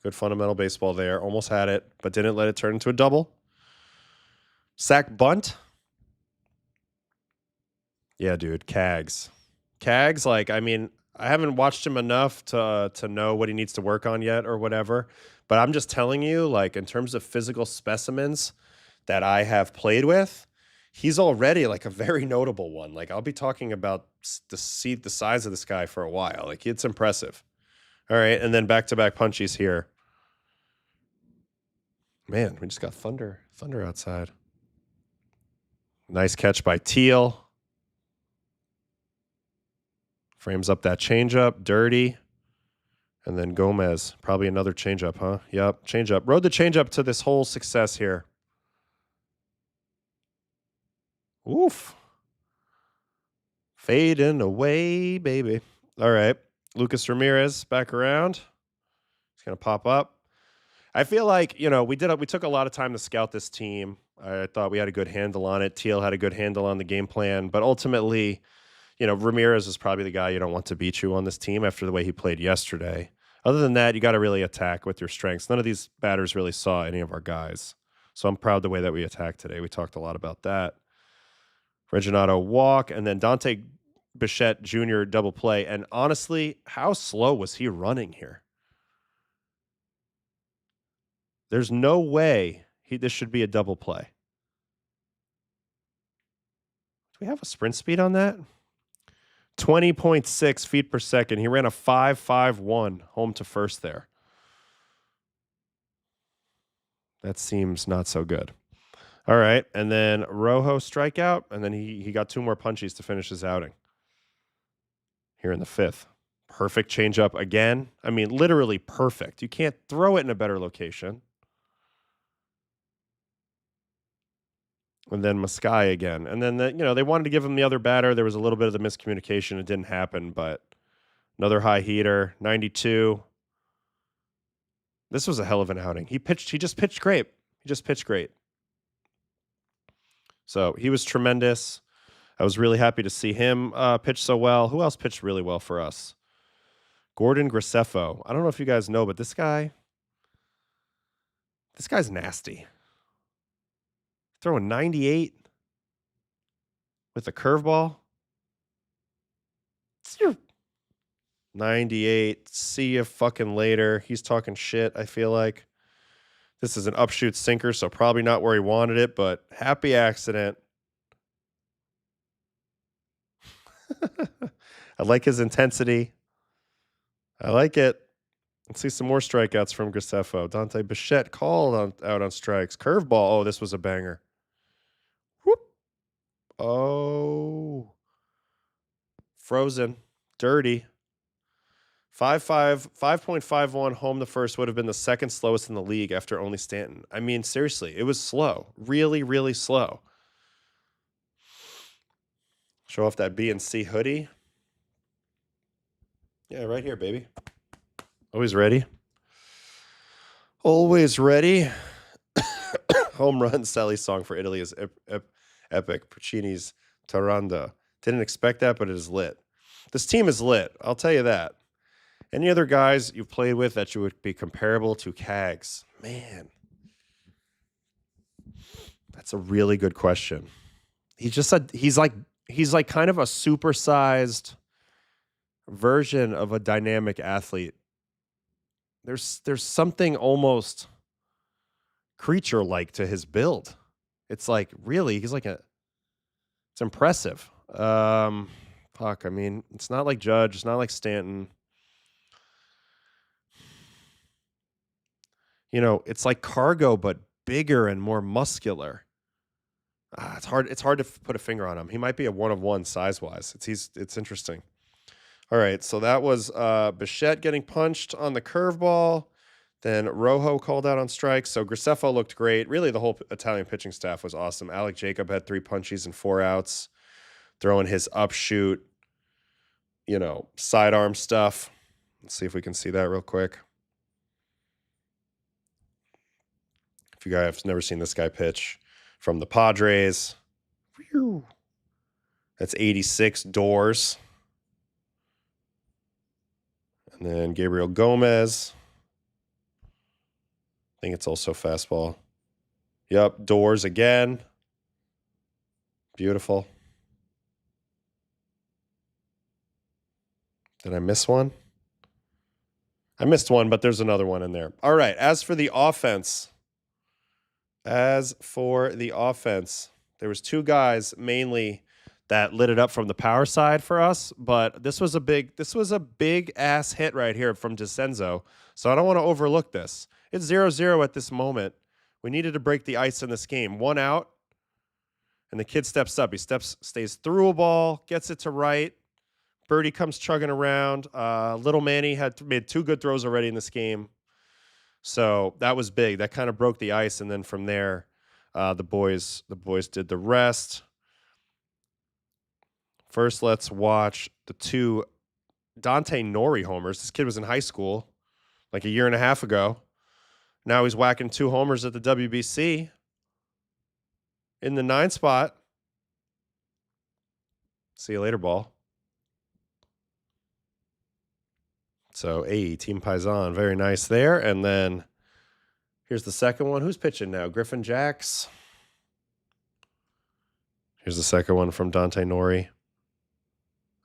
Good fundamental baseball there. Almost had it, but didn't let it turn into a double. Sack bunt. Yeah, dude, Cags. Cags, like, I mean, I haven't watched him enough to know what he needs to work on yet or whatever, but I'm just telling you, like, in terms of physical specimens that I have played with, he's already like a very notable one. Like, I'll be talking about the size of this guy for a while. Like, it's impressive. All right, and then back-to-back punchies here. Man, we just got thunder outside. Nice catch by Teal. Frames up that changeup, dirty. And then Gomez, probably another changeup, huh? Yep, changeup. Rode the changeup to this whole success here. Oof. Fading away, baby. All right. Lucas Ramirez back around. He's going to pop up. I feel like, you know, we took a lot of time to scout this team. I thought we had a good handle on it. Teal had a good handle on the game plan, but ultimately, you know, Ramirez is probably the guy you don't want to beat you on this team after the way he played yesterday. Other than that, you got to really attack with your strengths. None of these batters really saw any of our guys. So I'm proud the way that we attacked today. We talked a lot about that. Reginato walk, and then Dante Bichette Jr. double play. And honestly, how slow was he running here? There's no way this should be a double play. Do we have a sprint speed on that? 20.6 feet per second. He ran a 5.51 home to first there. That seems not so good. All right, and then Rojo strikeout, and then he got 2 more punchies to finish his outing here in the 5th. Perfect changeup again. I mean, literally perfect. You can't throw it in a better location. And then Maskai again. And then, they wanted to give him the other batter. There was a little bit of the miscommunication. It didn't happen, but another high heater, 92. This was a hell of an outing. He just pitched great. So he was tremendous. I was really happy to see him pitch so well. Who else pitched really well for us? Gordon Graceffo. I don't know if you guys know, but this guy's nasty. Throwing 98 with a curveball. 98. See you fucking later. He's talking shit, I feel like. This is an upshoot sinker, so probably not where he wanted it, but happy accident. I like his intensity. I like it. Let's see some more strikeouts from Graceffo. Dante Bichette called out on strikes. Curveball. Oh, this was a banger. Whoop. Oh. Frozen. Dirty. 5.51 home to first would have been the second slowest in the league after only Stanton. I mean, seriously, it was slow. Really, really slow. Show off that B and C hoodie. Yeah, right here, baby. Always ready. Always ready. Home run Sally song for Italy is epic. Puccini's Taranda. Didn't expect that, but it is lit. This team is lit. I'll tell you that. Any other guys you've played with that you would be comparable to Cags? Man, that's a really good question. He's like kind of a supersized version of a dynamic athlete. There's something almost creature-like to his build. It's like really, it's impressive. Fuck, I mean, it's not like Judge, it's not like Stanton. You know, it's like Cargo, but bigger and more muscular. It's hard to put a finger on him. He might be a 1 of 1 size-wise. It's interesting. All right, so that was Bichette getting punched on the curveball. Then Rojo called out on strikes. So Graceffo looked great. Really, the whole Italian pitching staff was awesome. Alec Jacob had 3 punchies and 4 outs, throwing his upshoot, sidearm stuff. Let's see if we can see that real quick. If you guys have never seen this guy pitch from the Padres, That's 86, Doors. And then Gabriel Gomez. I think it's also fastball. Yep, Doors again. Beautiful. Did I miss one? I missed one, but there's another one in there. All right, as for the offense, there was two guys mainly that lit it up from the power side for us, but this was a big ass hit right here from DeCenzo. So I don't want to overlook this. It's 0-0 at this moment. We needed to break the ice in this game. One out, and the kid steps up. He stays through a ball, gets it to right. Birdie comes chugging around. Little Manny made two good throws already in this game. So that was big. That kind of broke the ice, and then from there, the boys did the rest. First, let's watch the two Dante Nori homers. This kid was in high school like a year and a half ago. Now he's whacking 2 homers at the WBC in the 9 spot. See you later, ball. So, Team Paisan, very nice there. And then here's the second one. Who's pitching now? Griffin Jacks. Here's the second one from Dante Nori.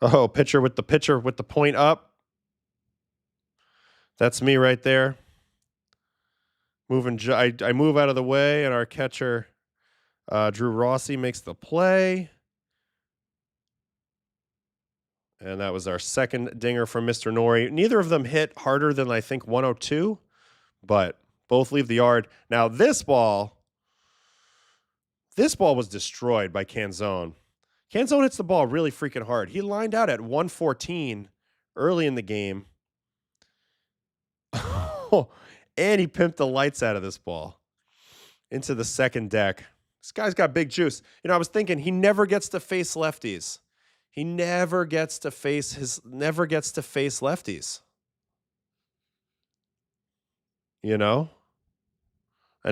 Oh, pitcher with the point up. That's me right there. I move out of the way, and our catcher, Drew Rossi, makes the play. And that was our second dinger from Mr. Nori. Neither of them hit harder than, I think, 102, but both leave the yard. Now, this ball was destroyed by Canzone. Canzone hits the ball really freaking hard. He lined out at 114 early in the game. And he pimped the lights out of this ball into the second deck. This guy's got big juice. I was thinking he never gets to face lefties. He never gets to face lefties. And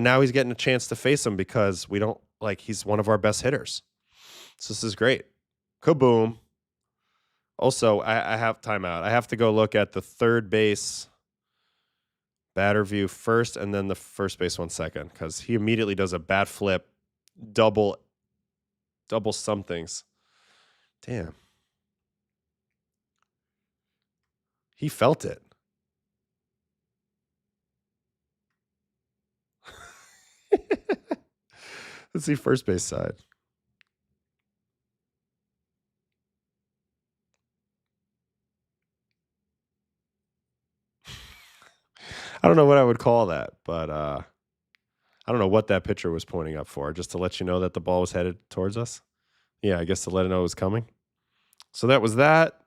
now he's getting a chance to face them because he's one of our best hitters. So this is great. Kaboom. Also, I have timeout. I have to go look at the third base batter view first and then the first base one second, because he immediately does a bat flip, double somethings. Damn. He felt it. Let's see first base side. I don't know what I would call that, but I don't know what that pitcher was pointing up for, just to let you know that the ball was headed towards us. Yeah, I guess to let it know it was coming. So that was that.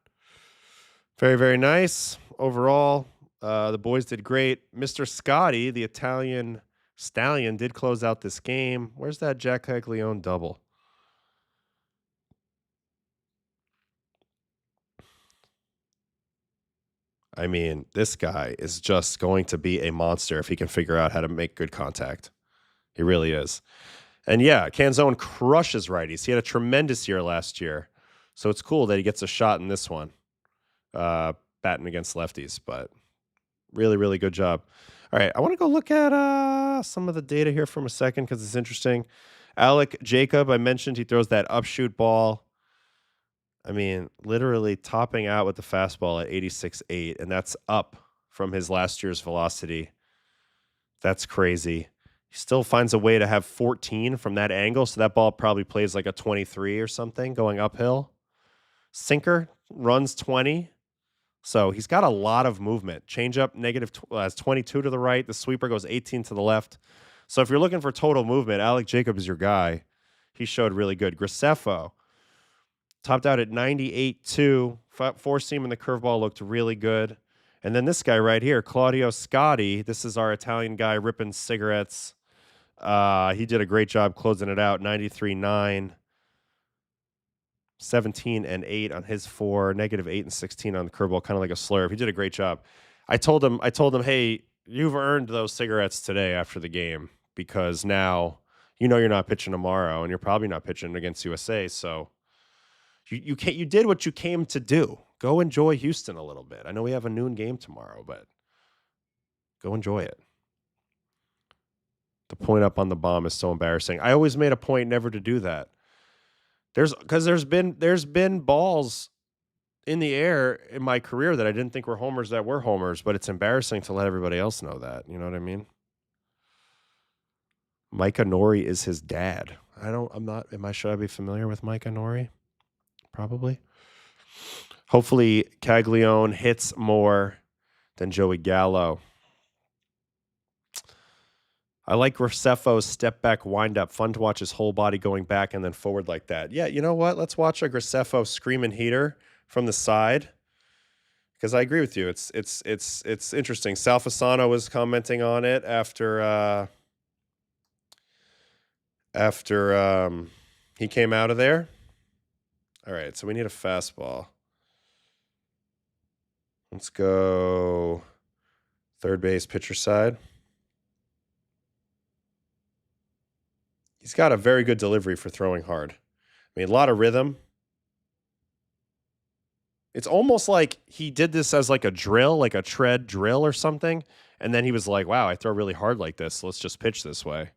Very, very nice. Overall, the boys did great. Mr. Scotty, the Italian stallion, did close out this game. Where's that Jack Caglione double? I mean, this guy is just going to be a monster if he can figure out how to make good contact. He really is. And yeah, Canzone crushes righties. He had a tremendous year last year. So it's cool that he gets a shot in this one, batting against lefties. But really, really good job. All right, I want to go look at some of the data here from a second because it's interesting. Alec Jacob, I mentioned he throws that upshoot ball. I mean, literally topping out with the fastball at 86.8, and that's up from his last year's velocity. That's crazy. He still finds a way to have 14 from that angle, so that ball probably plays like a 23 or something going uphill. Sinker runs 20, so he's got a lot of movement. Changeup has 22 to the right. The sweeper goes 18 to the left. So if you're looking for total movement, Alec Jacob is your guy. He showed really good. Graceffo topped out at 98.2. Four seam and the curveball looked really good. And then this guy right here, Claudio Scotti. This is our Italian guy ripping cigarettes. He did a great job closing it out. 93.9. 17-8 on his 4. -8 and 16 on the curveball, kind of like a slurve. He did a great job. I told him, hey, you've earned those cigarettes today after the game because now you're not pitching tomorrow and you're probably not pitching against USA. So You can't. You did what you came to do. Go enjoy Houston a little bit. I know we have a noon game tomorrow, but go enjoy it. The point up on the bomb is so embarrassing. I always made a point never to do that. There's been balls in the air in my career that I didn't think were homers that were homers, but it's embarrassing to let everybody else know that. You know what I mean? Micah Nori is his dad. Should I be familiar with Micah Nori? Probably. Hopefully Caglione hits more than Joey Gallo. I like Graceffo's step back wind up. Fun to watch his whole body going back and then forward like that. Yeah, you know what? Let's watch a Graceffo screaming heater from the side. Because I agree with you. It's interesting. Sal Fasano was commenting on it after he came out of there. All right, so we need a fastball. Let's go third base pitcher side. He's got a very good delivery for throwing hard. I mean, a lot of rhythm. It's almost like he did this as like a drill, like a tread drill or something. And then he was like, wow, I throw really hard like this. So let's just pitch this way.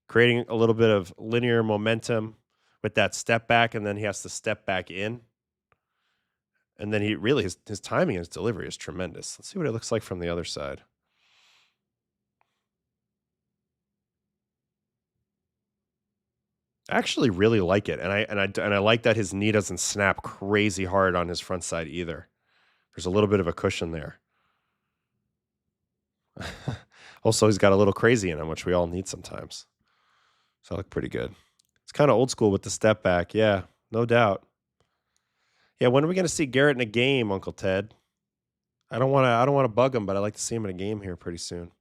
Creating a little bit of linear momentum with that step back, and then he has to step back in. And then he really, his timing and his delivery is tremendous. Let's see what it looks like from the other side. I actually really like it, and I like that his knee doesn't snap crazy hard on his front side either. There's a little bit of a cushion there. Also, he's got a little crazy in him, which we all need sometimes. So I look pretty good. It's kind of old school with the step back. Yeah, no doubt. Yeah, when are we going to see Garrett in a game, Uncle Ted? I don't want to bug him, but I'd like to see him in a game here pretty soon.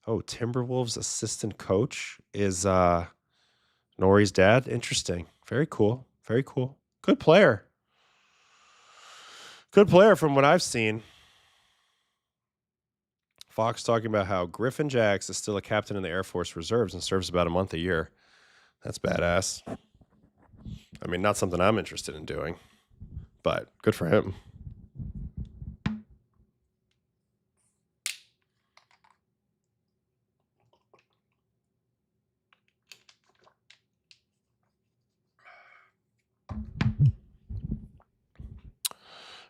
Oh, Timberwolves assistant coach is Nori's dad. Interesting. Very cool. Very cool. Good player. Good player from what I've seen. Fox talking about how Griffin Jacks is still a captain in the Air Force Reserves and serves about a month a year. That's badass. I mean, not something I'm interested in doing, but good for him.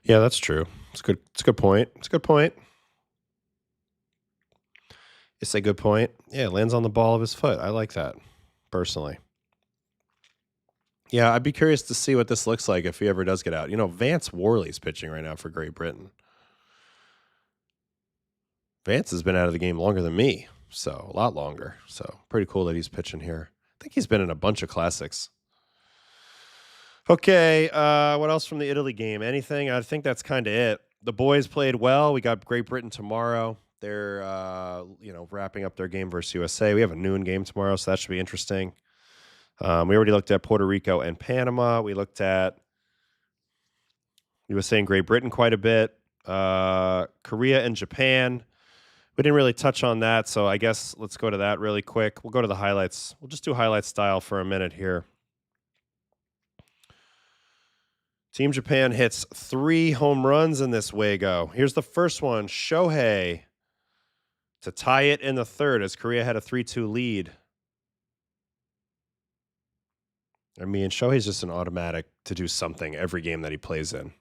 Yeah, that's true. It's good. It's a good point. It's a good point. It's a good point. Yeah, lands on the ball of his foot. I like that, personally. Yeah, I'd be curious to see what this looks like if he ever does get out. You know, Vance Worley's pitching right now for Great Britain. Vance has been out of the game longer than me, so a lot longer. So pretty cool that he's pitching here. I think he's been in a bunch of classics. Okay, what else from the Italy game? Anything? I think that's kind of it. The boys played well. We got Great Britain tomorrow. They're wrapping up their game versus USA. We have a noon game tomorrow, so that should be interesting. We already looked at Puerto Rico and Panama. We looked at USA and Great Britain quite a bit. Korea and Japan. We didn't really touch on that, so I guess let's go to that really quick. We'll go to the highlights. We'll just do highlight style for a minute here. Team Japan hits 3 home runs in this Wago. Here's the first one, Shohei, to tie it in the third as Korea had a 3-2 lead. I mean, Shohei's just an automatic to do something every game that he plays in.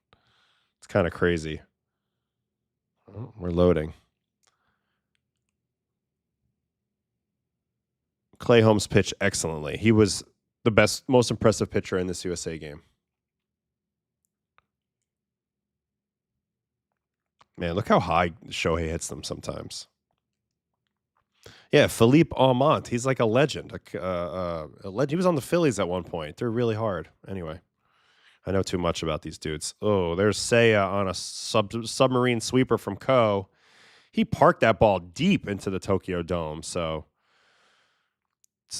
It's kind of crazy. Oh, we're loading. Clay Holmes pitched excellently. He was the best, most impressive pitcher in this USA game. Man, look how high Shohei hits them sometimes. Yeah, Philippe Aumont. He's like a legend. A legend. He was on the Phillies at one point. They're really hard. Anyway, I know too much about these dudes. Oh, there's Seiya on a submarine sweeper from Ko. He parked that ball deep into the Tokyo Dome. So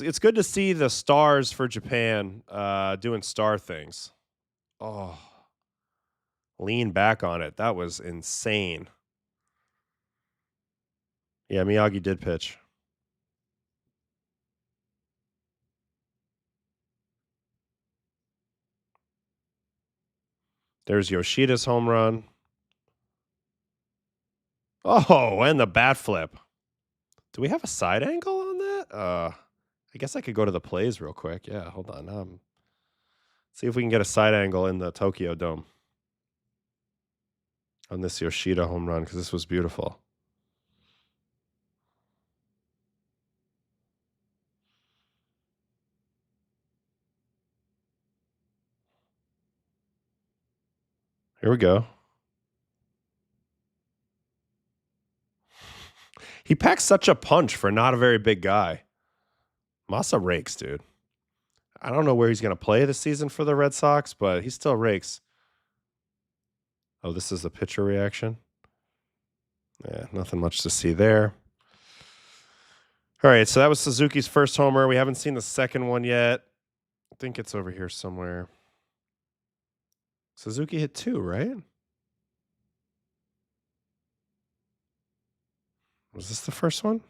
it's good to see the stars for Japan doing star things. Oh, lean back on it. That was insane. Yeah, Miyagi did pitch. There's Yoshida's home run. Oh, and the bat flip. Do we have a side angle on that? I guess I could go to the plays real quick. Yeah, hold on. See if we can get a side angle in the Tokyo Dome on this Yoshida home run, because this was beautiful. Here we go. He packs such a punch for not a very big guy. Massa rakes, dude. I don't know where he's going to play this season for the Red Sox, but he still rakes. Oh, this is the pitcher reaction. Yeah, nothing much to see there. All right, so that was Suzuki's first homer. We haven't seen the second one yet. I think it's over here somewhere. Suzuki hit 2, right? Was this the first one?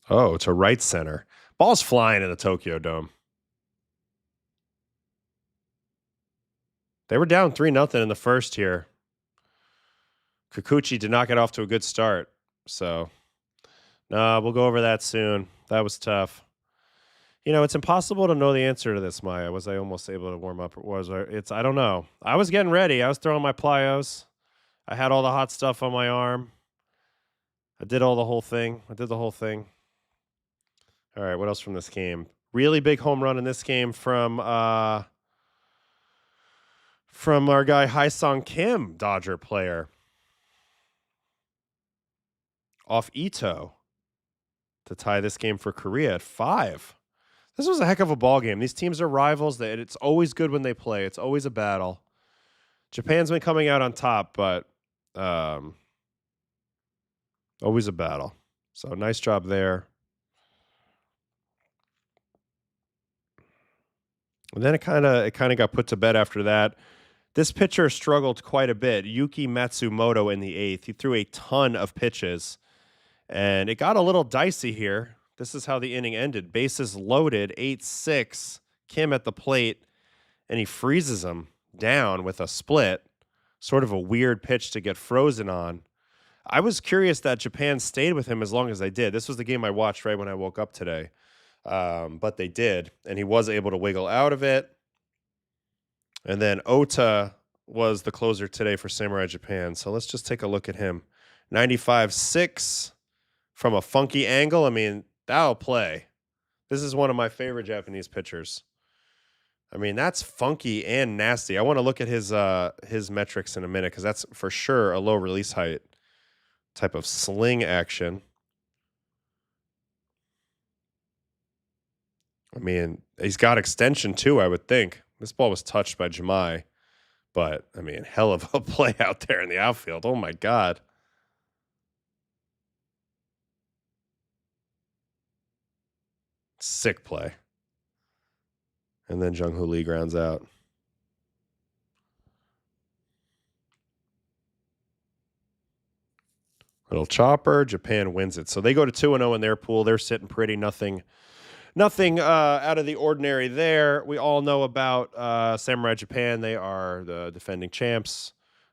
Oh, to right center. Ball's flying in the Tokyo Dome. They were down 3-0 in the first here. Kikuchi did not get off to a good start. So, we'll go over that soon. That was tough. You know, it's impossible to know the answer to this, Maya. Was I almost able to warm up? I don't know. I was getting ready. I was throwing my plyos. I had all the hot stuff on my arm. I did the whole thing. All right, what else from this game? Really big home run in this game from our guy Haesung Kim, Dodger player. Off Ito to tie this game for Korea at 5. This was a heck of a ball game. These teams are rivals. It's always good when they play. It's always a battle. Japan's been coming out on top, but always a battle. So nice job there. And then it kind of got put to bed after that. This pitcher struggled quite a bit. Yuki Matsumoto in the 8th. He threw a ton of pitches, and it got a little dicey here. This is how the inning ended. Bases loaded, 8-6. Kim at the plate, and he freezes him down with a split. Sort of a weird pitch to get frozen on. I was curious that Japan stayed with him as long as they did. This was the game I watched right when I woke up today. But they did, and he was able to wiggle out of it. And then Ota was the closer today for Samurai Japan. So let's just take a look at him. 95-6 from a funky angle. I mean, that'll play. This is one of my favorite Japanese pitchers. I mean, that's funky and nasty. I want to look at his metrics in a minute, because that's for sure a low release height type of sling action. I mean, he's got extension too, I would think. This ball was touched by Jemai, but I mean, hell of a play out there in the outfield. Oh my God. Sick play. And then Jung Hoo Lee grounds out. Little chopper. Japan wins it. So they go to 2-0 in their pool. They're sitting pretty. Nothing out of the ordinary there. We all know about Samurai Japan. They are the defending champs.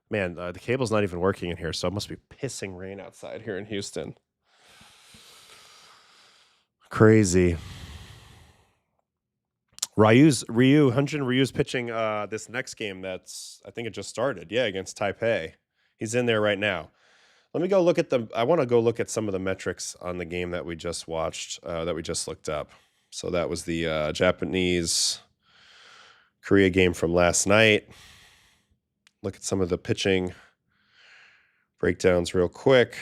Man, the cable's not even working in here, so it must be pissing rain outside here in Houston. Crazy. Hyunjin Ryu's pitching this next game I think it just started. Yeah, against Taipei. He's in there right now. Let me go look at I want to go look at some of the metrics on the game that we just watched, that we just looked up. So that was the Japanese Korea game from last night. Look at some of the pitching breakdowns real quick.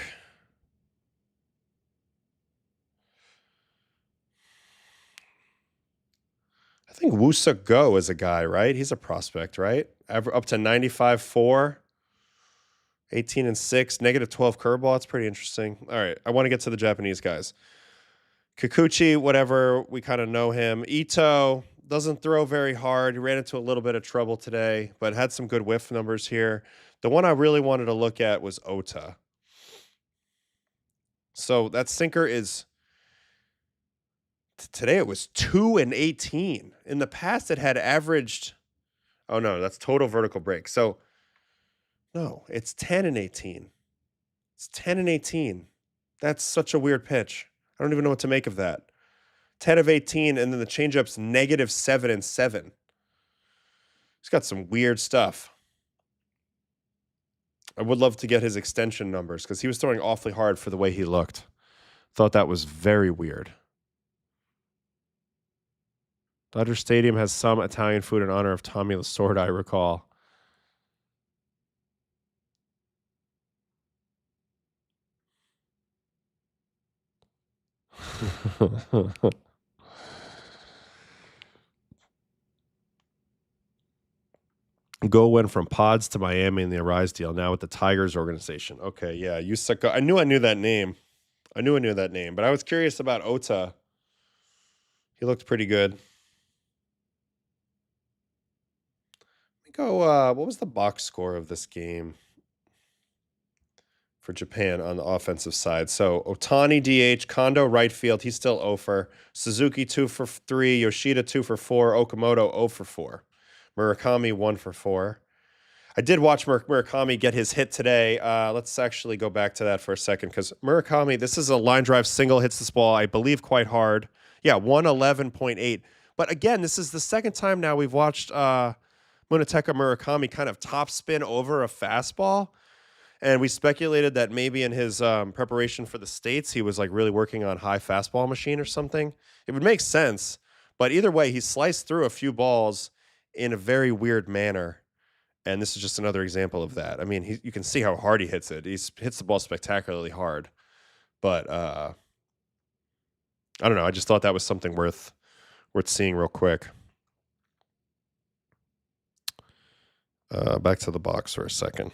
I think Woo-Suk Go is a guy, right? He's a prospect, right? Up to 95.4, 18-6, -12 curveball. It's pretty interesting. All right, I want to get to the Japanese guys. Kikuchi, whatever, we kind of know him. Ito doesn't throw very hard. He ran into a little bit of trouble today, but had some good whiff numbers here. The one I really wanted to look at was Ota. So that sinker is Today it was 2 and 18. In the past, it had averaged. Oh no, that's total vertical break. So no, it's 10 and 18. It's 10 and 18. That's such a weird pitch. I don't even know what to make of that. 10 of 18, and then the changeup's -7 and 7. He's got some weird stuff. I would love to get his extension numbers because he was throwing awfully hard for the way he looked. Thought that was very weird. Dodger Stadium has some Italian food in honor of Tommy Lasorda, I recall. Go went from Pods to Miami in the Arise deal, now with the Tigers organization. Okay, yeah, Yusaka. I knew that name. But I was curious about Ota. He looked pretty good. Let me go, what was the box score of this game for Japan on the offensive side? So Otani DH, Kondo right field, he's still 0 for. Suzuki 2 for 3, Yoshida 2 for 4, Okamoto 0 for 4. Murakami 1 for 4. I did watch Murakami get his hit today. Let's actually go back to that for a second because Murakami, this is a line drive single, hits this ball, I believe, quite hard. Yeah, 111.8. But again, this is the second time now we've watched Munetaka Murakami kind of top spin over a fastball. And we speculated that maybe in his preparation for the States, he was like really working on high fastball machine or something. It would make sense. But either way, he sliced through a few balls in a very weird manner. And this is just another example of that. I mean, you can see how hard he hits it. He hits the ball spectacularly hard. But I don't know. I just thought that was something worth seeing real quick. Back to the box for a second.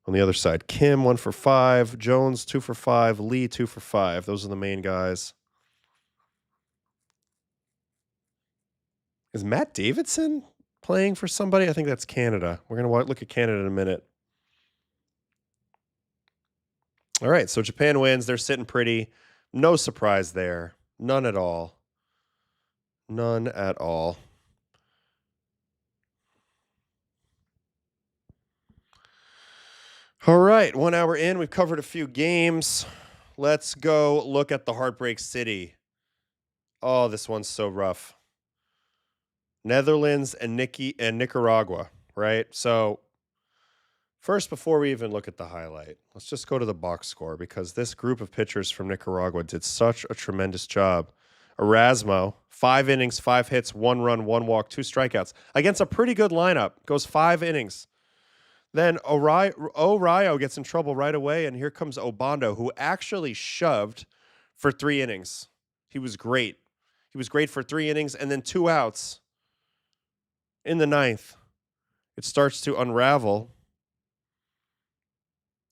On the other side, Kim 1 for 5, Jones 2 for 5, Lee 2 for 5. Those are the main guys. Is Matt Davidson playing for somebody? I think that's Canada. We're going to look at Canada in a minute. All right, so Japan wins. They're sitting pretty. No surprise there. None at all. None at all. All right, 1 hour in. We've covered a few games. Let's go look at the Heartbreak City. Oh, this one's so rough. Netherlands and Nicaragua, right? So first, before we even look at the highlight, let's just go to the box score because this group of pitchers from Nicaragua did such a tremendous job. Erasmo, 5 innings, 5 hits, 1 run, 1 walk, 2 strikeouts against a pretty good lineup. Goes 5 innings. Then Orayo gets in trouble right away, and here comes Obando, who actually shoved for 3 innings. He was great. He was great for 3 innings and then 2 outs. In the 9th, it starts to unravel.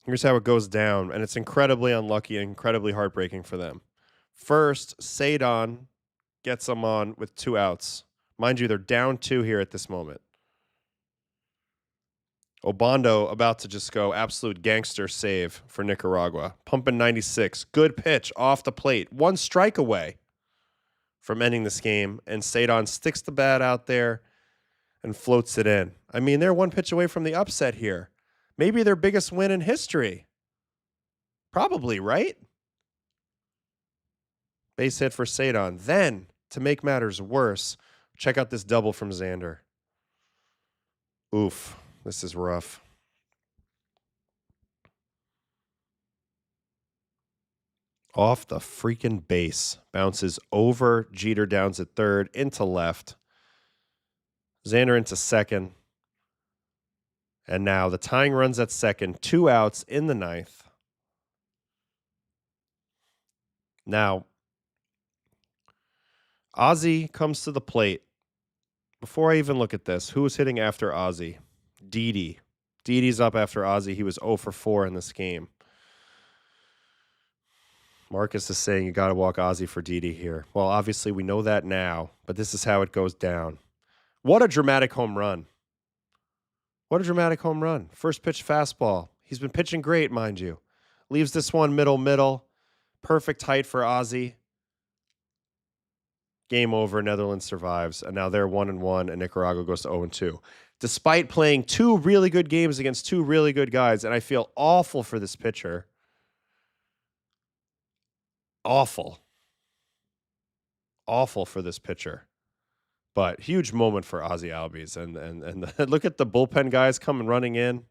Here's how it goes down, and it's incredibly unlucky and incredibly heartbreaking for them. First, Sadon gets them on with 2 outs. Mind you, they're down 2 here at this moment. Obando about to just go absolute gangster save for Nicaragua. Pumping 96. Good pitch off the plate. 1 strike away from ending this game, and Sadon sticks the bat out there and floats it in. I mean, they're 1 pitch away from the upset here. Maybe their biggest win in history. Probably, right? Base hit for Sadon. Then, to make matters worse, check out this double from Xander. Oof, this is rough. Off the freaking base. Bounces over Jeter, downs at third, into left. Xander into second. And now the tying runs at second, 2 outs in the 9th. Now, Ozzie comes to the plate. Before I even look at this, who was hitting after Ozzie? Didi. Didi's up after Ozzie. He was 0 for 4 in this game. Marcus is saying you got to walk Ozzie for Didi here. Well, obviously we know that now, but this is how it goes down. What a dramatic home run. What a dramatic home run. First pitch fastball. He's been pitching great, mind you. Leaves this one middle. Perfect height for Ozzie. Game over. Netherlands survives, and now they're 1-1, and Nicaragua goes to 0-2. Despite playing 2 really good games against 2 really good guys, and I feel awful for this pitcher. Awful for this pitcher. But huge moment for Ozzy Albies, and look at the bullpen guys coming running in.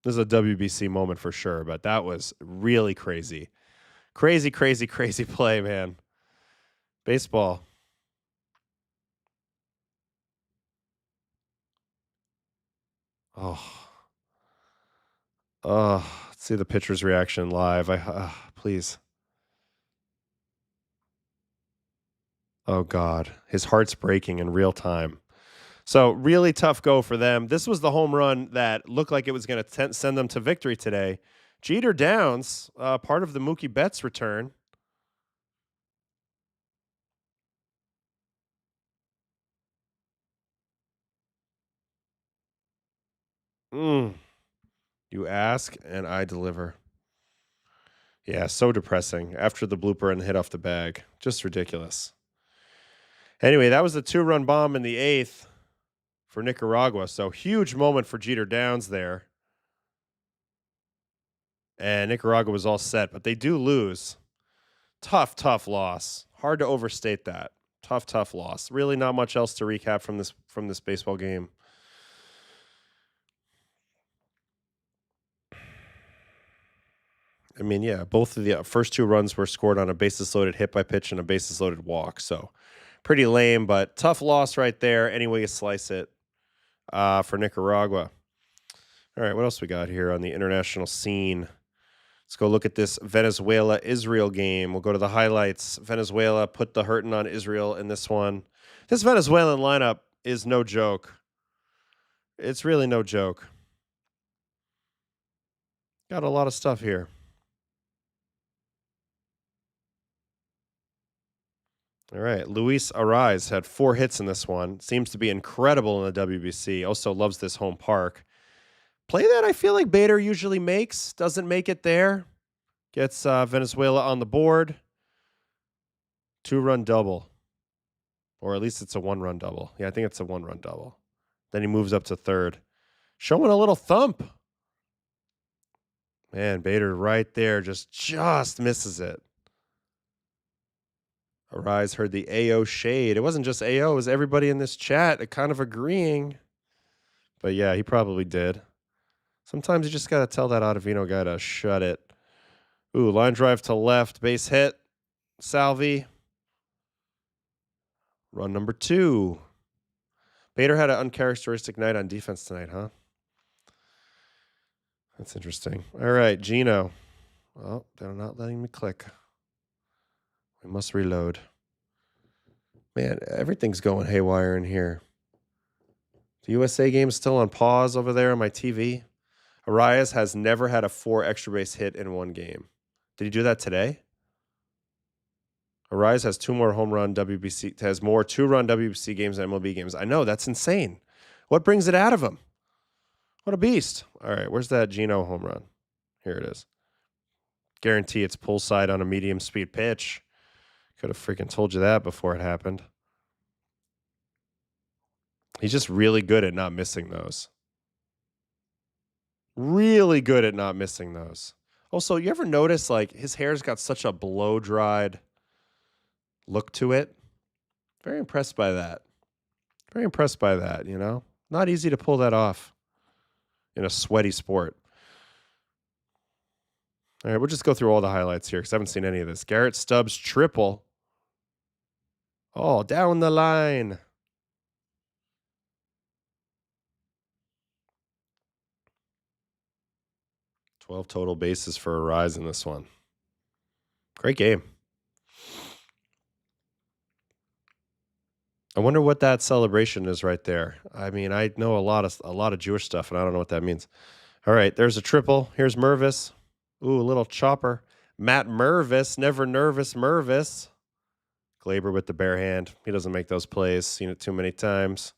This is a WBC moment for sure, but that was really crazy. Crazy play, man. Baseball. Oh. Let's see the pitcher's reaction live. Please. Oh, God. His heart's breaking in real time. So really tough go for them. This was the home run that looked like it was going to send them to victory today. Jeter Downs, part of the Mookie Betts return. You ask and I deliver. Yeah, so depressing. After the blooper and hit off the bag. Just ridiculous. Anyway, that was a 2-run bomb in the 8th for Nicaragua. So huge moment for Jeter Downs there. And Nicaragua was all set, but they do lose. Tough loss. Hard to overstate that. Tough loss. Really not much else to recap from this baseball game. I mean, yeah, both of the first 2 runs were scored on a bases loaded hit by pitch and a bases loaded walk. So pretty lame, but tough loss right there. Any way you slice it for Nicaragua. All right, what else we got here on the international scene? Let's go look at this Venezuela-Israel game. We'll go to the highlights. Venezuela put the hurting on Israel in this one. This Venezuelan lineup is no joke. It's really no joke. Got a lot of stuff here. All right. Luis Ariz had 4 hits in this one. Seems to be incredible in the WBC. Also loves this home park. Play that I feel like Bader usually makes. Doesn't make it there. Gets Venezuela on the board. 2-run double. Or at least it's a 1-run double. Yeah, I think it's a 1-run double. Then he moves up to third. Showing a little thump. Man, Bader right there just misses it. Arise heard the AO shade. It wasn't just AO, it was everybody in this chat kind of agreeing. But yeah, he probably did. Sometimes you just got to tell that Ottavino guy to shut it. Ooh, line drive to left, base hit. Salvi. Run number 2. Bader had an uncharacteristic night on defense tonight, huh? That's interesting. All right, Gino. Well, they're not letting me click. We must reload. Man, everything's going haywire in here. The USA game's still on pause over there on my TV. Arias has never had a 4 extra base hit in one game. Did he do that today? Arias has 2 more home run WBC, has more 2-run WBC games than MLB games. I know, that's insane. What brings it out of him? What a beast. All right, where's that Gino home run? Here it is. Guarantee it's pull side on a medium speed pitch. Could have freaking told you that before it happened. He's just really good at not missing those. Really good at not missing those. Also, you ever notice like his hair's got such a blow-dried look to it? Very impressed by that. Very impressed by that, you know? Not easy to pull that off in a sweaty sport. All right, we'll just go through all the highlights here because I haven't seen any of this. Garrett Stubbs triple. Oh, down the line. $12 total bases for a rise in this one. Great game. I wonder what that celebration is right there. I mean, I know a lot of Jewish stuff, and I don't know what that means. All right, there's a triple. Here's Mervis. Ooh, a little chopper. Matt Mervis, never nervous Mervis. Glaber with the bare hand. He doesn't make those plays. Seen it too many times.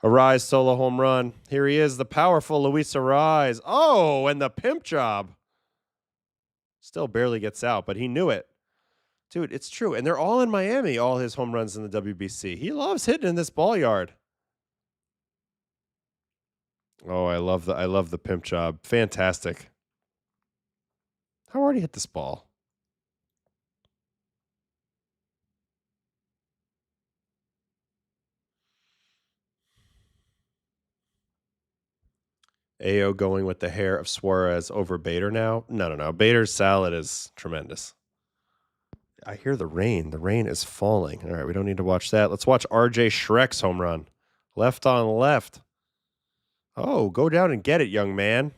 Arise solo home run. Here he is, the powerful Luis Arise. Oh, and the pimp job. Still barely gets out, but he knew it. Dude, it's true. And they're all in Miami, all his home runs in the WBC. He loves hitting in this ball yard. Oh, I love the pimp job. Fantastic. How hard he hit this ball? Ao going with the hair of Suarez over Bader now? No. Bader's salad is tremendous. I hear the rain. The rain is falling. All right, we don't need to watch that. Let's watch RJ Shrek's home run. Left on left. Oh, go down and get it, young man.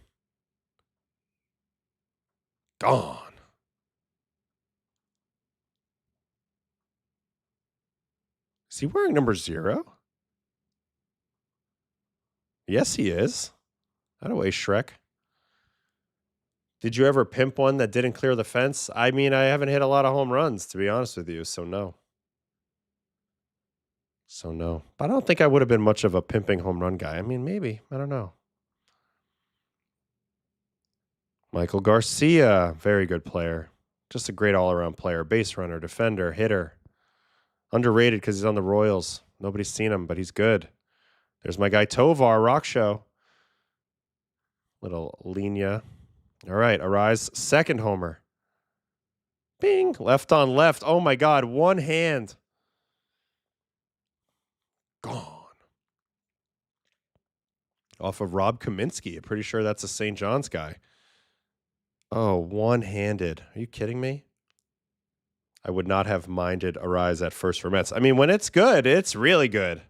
Gone. Is he wearing number 0? Yes, he is. That away, Shrek. Did you ever pimp one that didn't clear the fence? I mean, I haven't hit a lot of home runs, to be honest with you, so no. But I don't think I would have been much of a pimping home run guy. I mean, maybe. I don't know. Michael Garcia, very good player. Just a great all-around player. Base runner, defender, hitter. Underrated because he's on the Royals. Nobody's seen him, but he's good. There's my guy Tovar, Rock Show. Little Lina. All right, Arise, second homer. Bing, left on left. Oh, my God, one hand. Gone. Off of Rob Kaminsky. I'm pretty sure that's a St. John's guy. Oh, one-handed. Are you kidding me? I would not have minded Arise at first for Mets. I mean, when it's good, it's really good.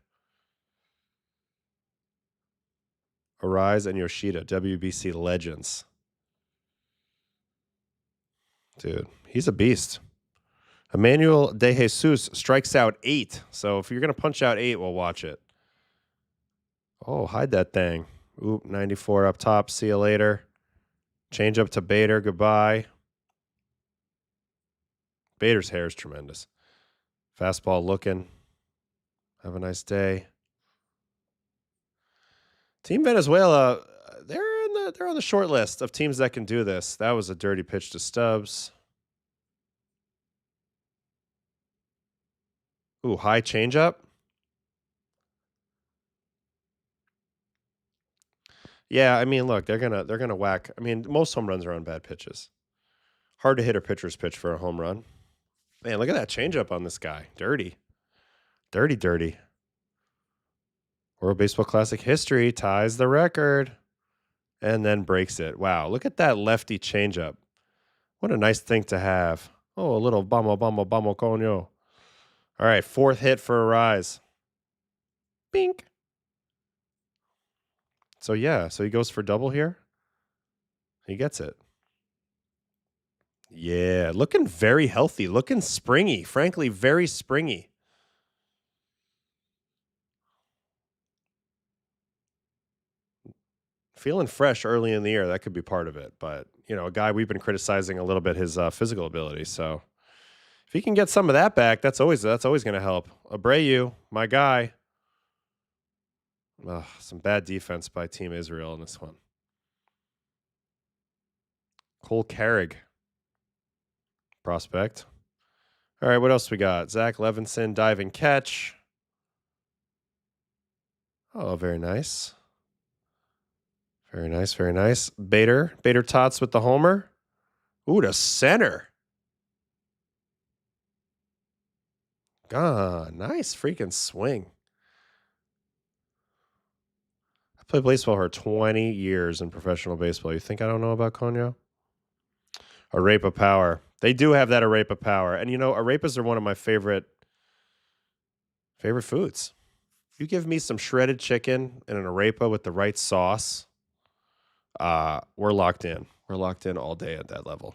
Arise and Yoshida, WBC legends. Dude, he's a beast. Emmanuel De Jesus strikes out 8. So if you're going to punch out 8, we'll watch it. Oh, hide that thing. Oop, 94 up top. See you later. Change up to Bader. Goodbye. Bader's hair is tremendous. Fastball looking. Have a nice day. Team Venezuela, they're on the short list of teams that can do this. That was a dirty pitch to Stubbs. Ooh, high changeup. Yeah, I mean, look, they're gonna whack. I mean, most home runs are on bad pitches. Hard to hit a pitcher's pitch for a home run. Man, look at that changeup on this guy. Dirty. Dirty. World Baseball Classic history ties the record and then breaks it. Wow, look at that lefty changeup. What a nice thing to have. Oh, a little bamo coño. All right, fourth hit for Arise. Bink. So he goes for double here. He gets it. Yeah, looking very healthy, looking springy. Frankly, very springy. Feeling fresh early in the year, that could be part of it. But, a guy we've been criticizing a little bit his physical ability. So if he can get some of that back, that's always going to help. Abreu, my guy. Some bad defense by Team Israel in this one. Cole Carrig. Prospect. All right, what else we got? Zach Levinson, diving catch. Oh, very nice. Very nice. Bader Tots with the homer. Ooh, to center. Nice freaking swing. I played baseball for 20 years in professional baseball. You think I don't know about Conyo? Arepa power. They do have that arepa power. And arepas are one of my favorite foods. You give me some shredded chicken and an arepa with the right sauce, we're locked in. We're locked in all day at that level.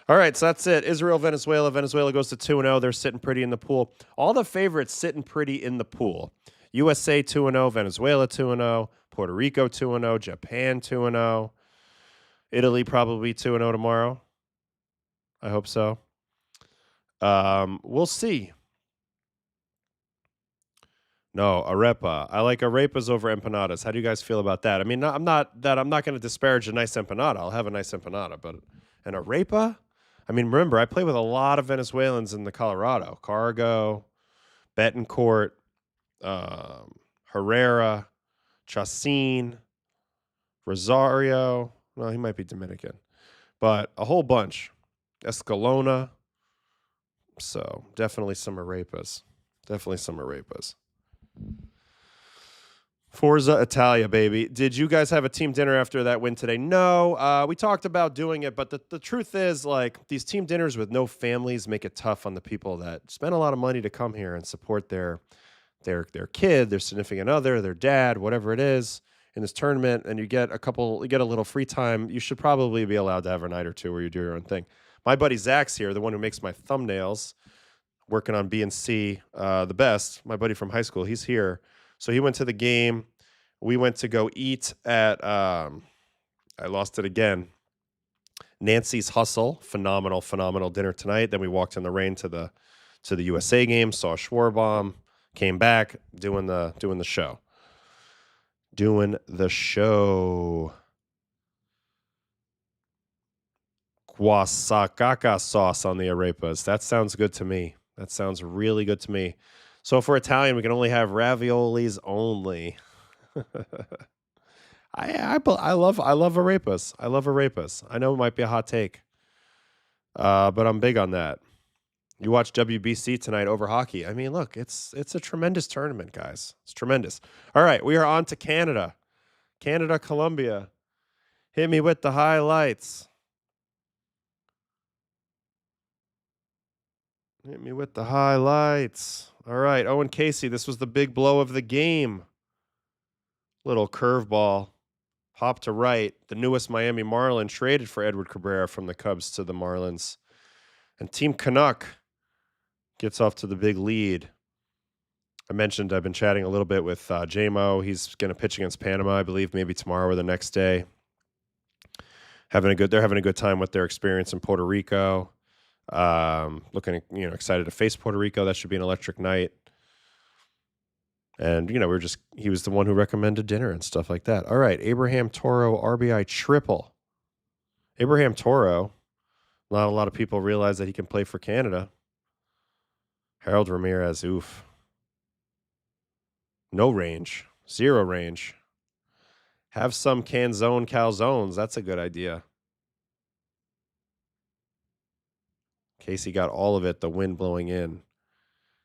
All right, so that's it. Israel, Venezuela. Venezuela goes to 2-0. They're sitting pretty in the pool. All the favorites sitting pretty in the pool. USA 2-0, Venezuela 2-0, Puerto Rico 2-0, Japan 2-0, Italy probably 2-0 tomorrow. I hope so. We'll see. No, arepa. I like arepas over empanadas. How do you guys feel about that? I mean, I'm not going to disparage a nice empanada. I'll have a nice empanada, but an arepa? I mean, remember, I played with a lot of Venezuelans in the Colorado. Cargo, Betancourt, Herrera, Chacin, Rosario. Well, he might be Dominican. But a whole bunch. Escalona. So definitely some arepas. Definitely some arepas. Forza Italia, baby. Did you guys have a team dinner after that win today? No. We talked about doing it, but the truth is, like, these team dinners with no families make it tough on the people that spend a lot of money to come here and support their kid, their significant other, their dad, whatever it is in this tournament, and you get a little free time. You should probably be allowed to have a night or two where you do your own thing. My buddy Zach's here, the one who makes my thumbnails, working on B&C, the best. My buddy from high school, he's here. So he went to the game. We went to go eat at, I lost it again, Nancy's Hustle. Phenomenal dinner tonight. Then we walked in the rain to the USA game, saw Schwarbaum, came back, doing the show. Guasakaka sauce on the arepas. That sounds good to me. That sounds really good to me. So if we're Italian, we can only have raviolis only. I love arepas. I love arepas. I know it might be a hot take, but I'm big on that. You watch WBC tonight over hockey. I mean, look, it's a tremendous tournament, guys. It's tremendous. All right, we are on to Canada. Canada, Colombia. Hit me with the highlights. Hit me with the highlights. All right, Owen Casey, this was the big blow of the game. Little curveball. Pop to right. The newest Miami Marlin traded for Edward Cabrera from the Cubs to the Marlins. And Team Canuck gets off to the big lead. I mentioned I've been chatting a little bit with J-Mo. He's going to pitch against Panama, I believe, maybe tomorrow or the next day. They're having a good time with their experience in Puerto Rico. Looking, excited to face Puerto Rico. That should be an electric night. And, he was the one who recommended dinner and stuff like that. All right, Abraham Toro, RBI triple. Abraham Toro, not a lot of people realize that he can play for Canada. Harold Ramirez, oof. No range, 0 range. Have some calzones. That's a good idea. Casey got all of it, the wind blowing in.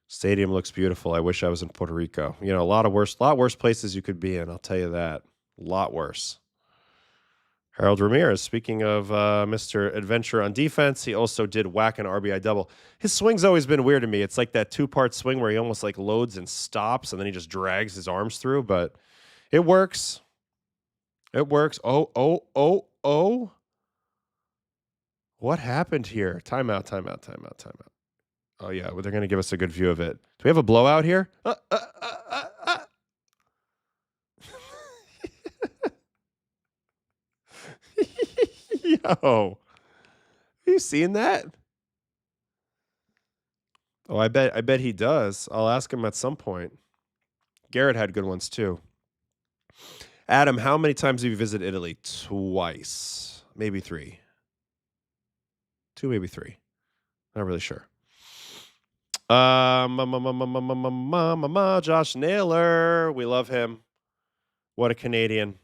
Stadium looks beautiful. I wish I was in Puerto Rico. A lot worse places you could be in, I'll tell you that. A lot worse. Harold Ramirez, speaking of Mr. Adventure on defense, he also did whack an RBI double. His swing's always been weird to me. It's like that 2-part swing where he almost like loads and stops, and then he just drags his arms through, but it works. It works. Oh. What happened here? Timeout. Oh, yeah, well, they're going to give us a good view of it. Do we have a blowout here? Yo, have you seen that? Oh, I bet he does. I'll ask him at some point. Garrett had good ones too. Adam, how many times have you visited Italy? Twice, maybe 3. 2, maybe 3. Not really sure. Josh Naylor, we love him. What a Canadian.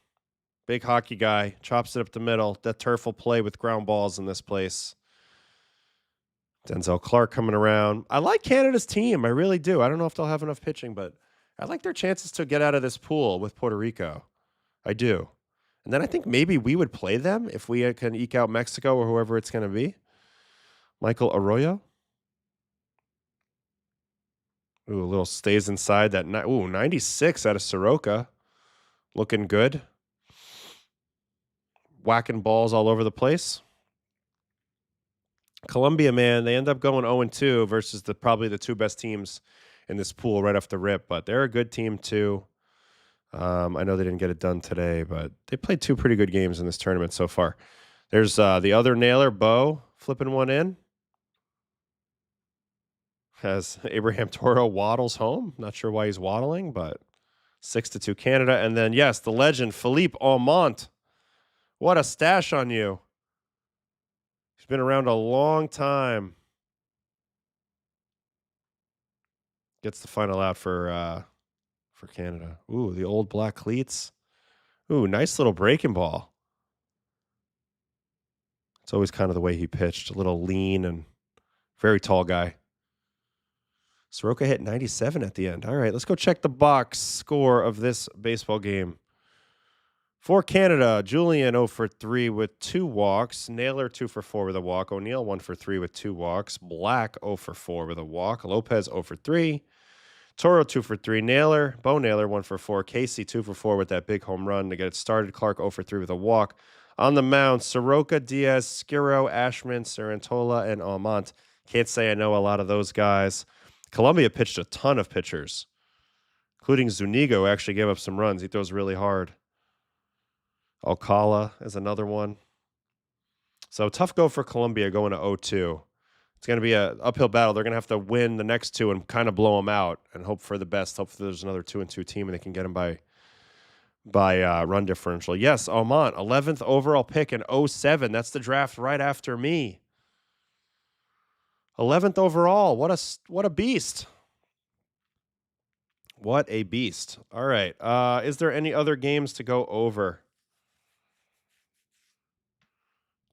Big hockey guy, chops it up the middle. That turf will play with ground balls in this place. Denzel Clark coming around. I like Canada's team. I really do. I don't know if they'll have enough pitching, but I like their chances to get out of this pool with Puerto Rico. I do. And then I think maybe we would play them if we can eke out Mexico or whoever it's going to be. Michael Arroyo. Ooh, a little stays inside that. 96 out of Soroka. Looking good. Whacking balls all over the place. Colombia, man, they end up going 0-2 versus probably the 2 best teams in this pool right off the rip, but they're a good team too. I know they didn't get it done today, but they played 2 pretty good games in this tournament so far. There's the other nailer, Bo, flipping one in. As Abraham Toro waddles home. Not sure why he's waddling, but 6-2 Canada. And then, yes, the legend, Philippe Aumont. What a stash on you. been around a long time. Gets the final out for Canada. Ooh, the old black cleats. Ooh, nice little breaking ball. It's always kind of the way he pitched. A little lean and very tall guy. Soroka hit 97 at the end. All right, let's go check the box score of this baseball game. For Canada, Julian 0 for 3 with 2 walks. Naylor 2 for 4 with a walk. O'Neill 1 for 3 with 2 walks. Black 0 for 4 with a walk. Lopez 0 for 3. Toro 2 for 3. Bo Naylor 1 for 4. Casey 2 for 4 with that big home run to get it started. Clark 0 for 3 with a walk. On the mound, Soroka, Diaz, Skiro, Ashman, Sarantola, and Almont. Can't say I know a lot of those guys. Colombia pitched a ton of pitchers, including Zuniga, who actually gave up some runs. He throws really hard. Alcala is another one. So tough go for Colombia going to 0-2. It's going to be an uphill battle. They're going to have to win the next 2 and kind of blow them out and hope for the best. Hopefully there's another 2-2 team and they can get them by run differential. Yes, Almont, 11th overall pick in 07. That's the draft right after me. 11th overall. What a beast. What a beast. All right. Is there any other games to go over?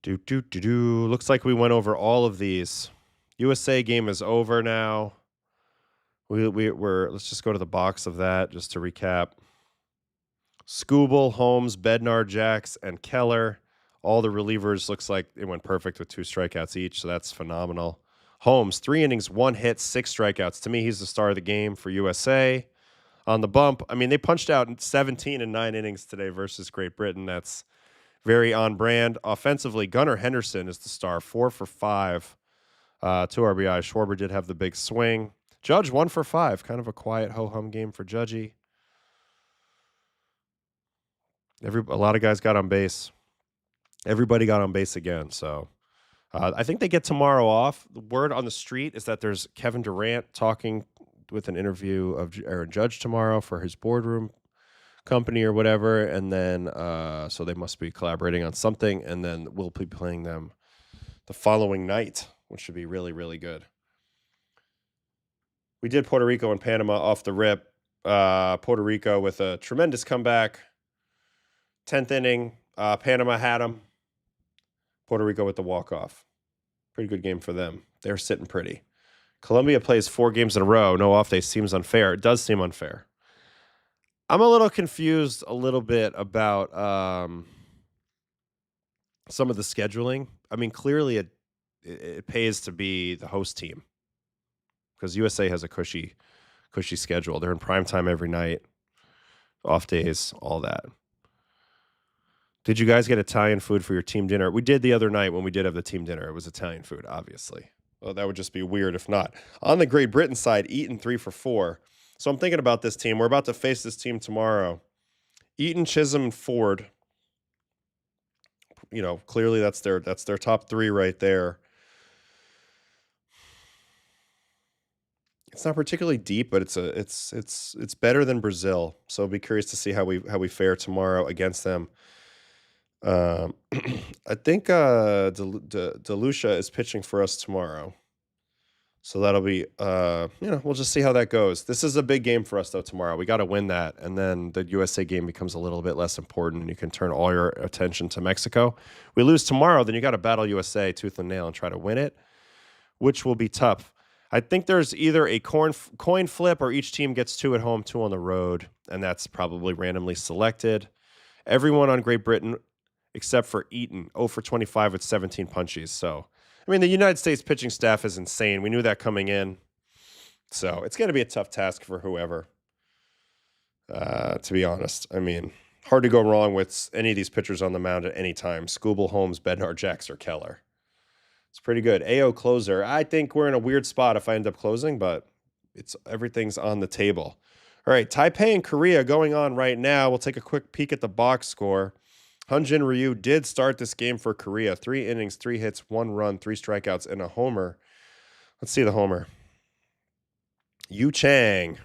Looks like we went over all of these. USA game is over now. Let's just go to the box of that just to recap. Skubal, Holmes, Bednar, Jacks, and Keller. All the relievers looks like it went perfect with 2 strikeouts each, so that's phenomenal. Holmes, 3 innings, 1 hit, 6 strikeouts. To me, he's the star of the game for USA. On the bump, I mean, they punched out 17 and 9 innings today versus Great Britain. That's very on brand. Offensively, Gunnar Henderson is the star, 4 for 5, 2 RBI. Schwarber did have the big swing. Judge 1 for 5, kind of a quiet ho-hum game for Judgy. A lot of guys got on base. Everybody got on base again, so I think they get tomorrow off. The word on the street is that there's Kevin Durant talking with an interview of Aaron Judge tomorrow for his boardroom company or whatever, and then so they must be collaborating on something, and then we'll be playing them the following night, which should be really, really good. We did Puerto Rico and Panama off the rip. Puerto Rico with a tremendous comeback. 10th inning, Panama had them. Puerto Rico with the walk-off. Pretty good game for them. They're sitting pretty. Colombia plays 4 games in a row. No off day seems unfair. It does seem unfair. I'm a little confused a little bit about some of the scheduling. I mean, clearly it pays to be the host team because USA has a cushy schedule. They're in prime time every night, off days, all that. Did you guys get Italian food for your team dinner? We did the other night when we did have the team dinner. It was Italian food, obviously. Well, that would just be weird if not. On the Great Britain side, Eaton 3 for 4. So I'm thinking about this team. We're about to face this team tomorrow. Eaton, Chisholm, and Ford. You know, clearly that's their top 3 right there. It's not particularly deep, but it's better than Brazil. So I'll be curious to see how we fare tomorrow against them. I think DeLucia is pitching for us tomorrow. So that'll be, we'll just see how that goes. This is a big game for us, though, tomorrow. We got to win that. And then the USA game becomes a little bit less important, and you can turn all your attention to Mexico. We lose tomorrow, then you got to battle USA tooth and nail and try to win it, which will be tough. I think there's either a coin flip or each team gets 2 at home, 2 on the road, and that's probably randomly selected. Everyone on Great Britain, except for Eaton, 0 for 25 with 17 punchies. So, I mean, the United States pitching staff is insane. We knew that coming in. So it's going to be a tough task for whoever, to be honest. I mean, hard to go wrong with any of these pitchers on the mound at any time. Skubal, Holmes, Bednar, Jacks, or Keller. It's pretty good. AO closer. I think we're in a weird spot if I end up closing, but everything's on the table. All right, Taipei and Korea going on right now. We'll take a quick peek at the box score. Hyunjin Ryu did start this game for Korea. 3 innings, 3 hits, 1 run, 3 strikeouts, and a homer. Let's see the homer. Yu Chang.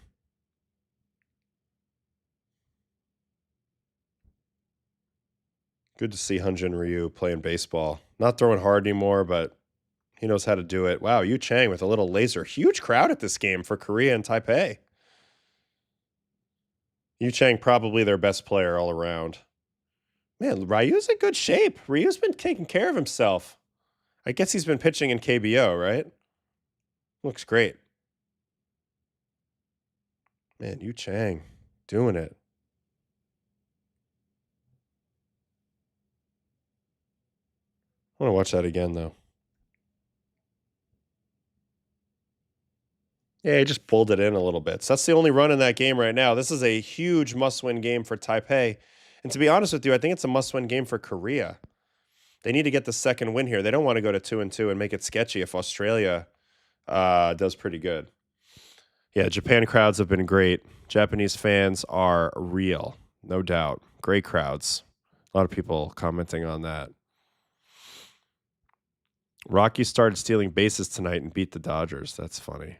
Good to see Hyunjin Ryu playing baseball. Not throwing hard anymore, but he knows how to do it. Wow, Yu Chang with a little laser. Huge crowd at this game for Korea and Taipei. Yu Chang probably their best player all around. Man, Ryu's in good shape. Ryu's been taking care of himself. I guess he's been pitching in KBO, right? Looks great. Man, Yu Chang doing it. I want to watch that again, though. Yeah, he just pulled it in a little bit. So that's the only run in that game right now. This is a huge must-win game for Taipei. And to be honest with you, I think it's a must-win game for Korea. They need to get the second win here. They don't want to go to 2-2 and make it sketchy if Australia does pretty good. Yeah, Japan crowds have been great. Japanese fans are real, no doubt. Great crowds. A lot of people commenting on that. Rocky started stealing bases tonight and beat the Dodgers. That's funny.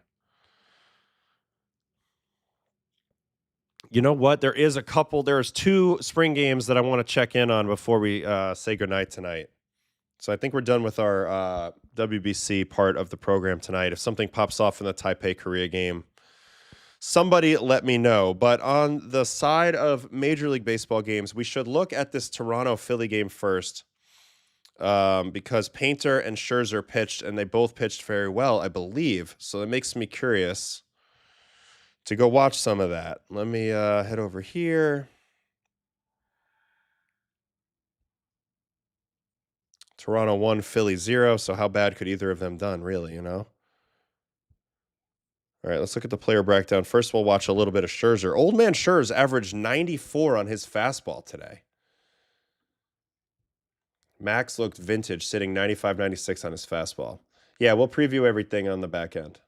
You know what? There's two spring games that I want to check in on before we say goodnight tonight. So I think we're done with our WBC part of the program tonight. If something pops off in the Taipei-Korea game, somebody let me know. But on the side of Major League Baseball games, we should look at this Toronto-Philly game first because Painter and Scherzer pitched, and they both pitched very well, I believe. So that makes me curious to go watch some of that. Let me head over here. Toronto 1, Philly 0. So how bad could either of them done, really, you know? All right, let's look at the player breakdown. First, we'll watch a little bit of Scherzer. Old man Scherzer averaged 94 on his fastball today. Max looked vintage, sitting 95, 96 on his fastball. Yeah, we'll preview everything on the back end.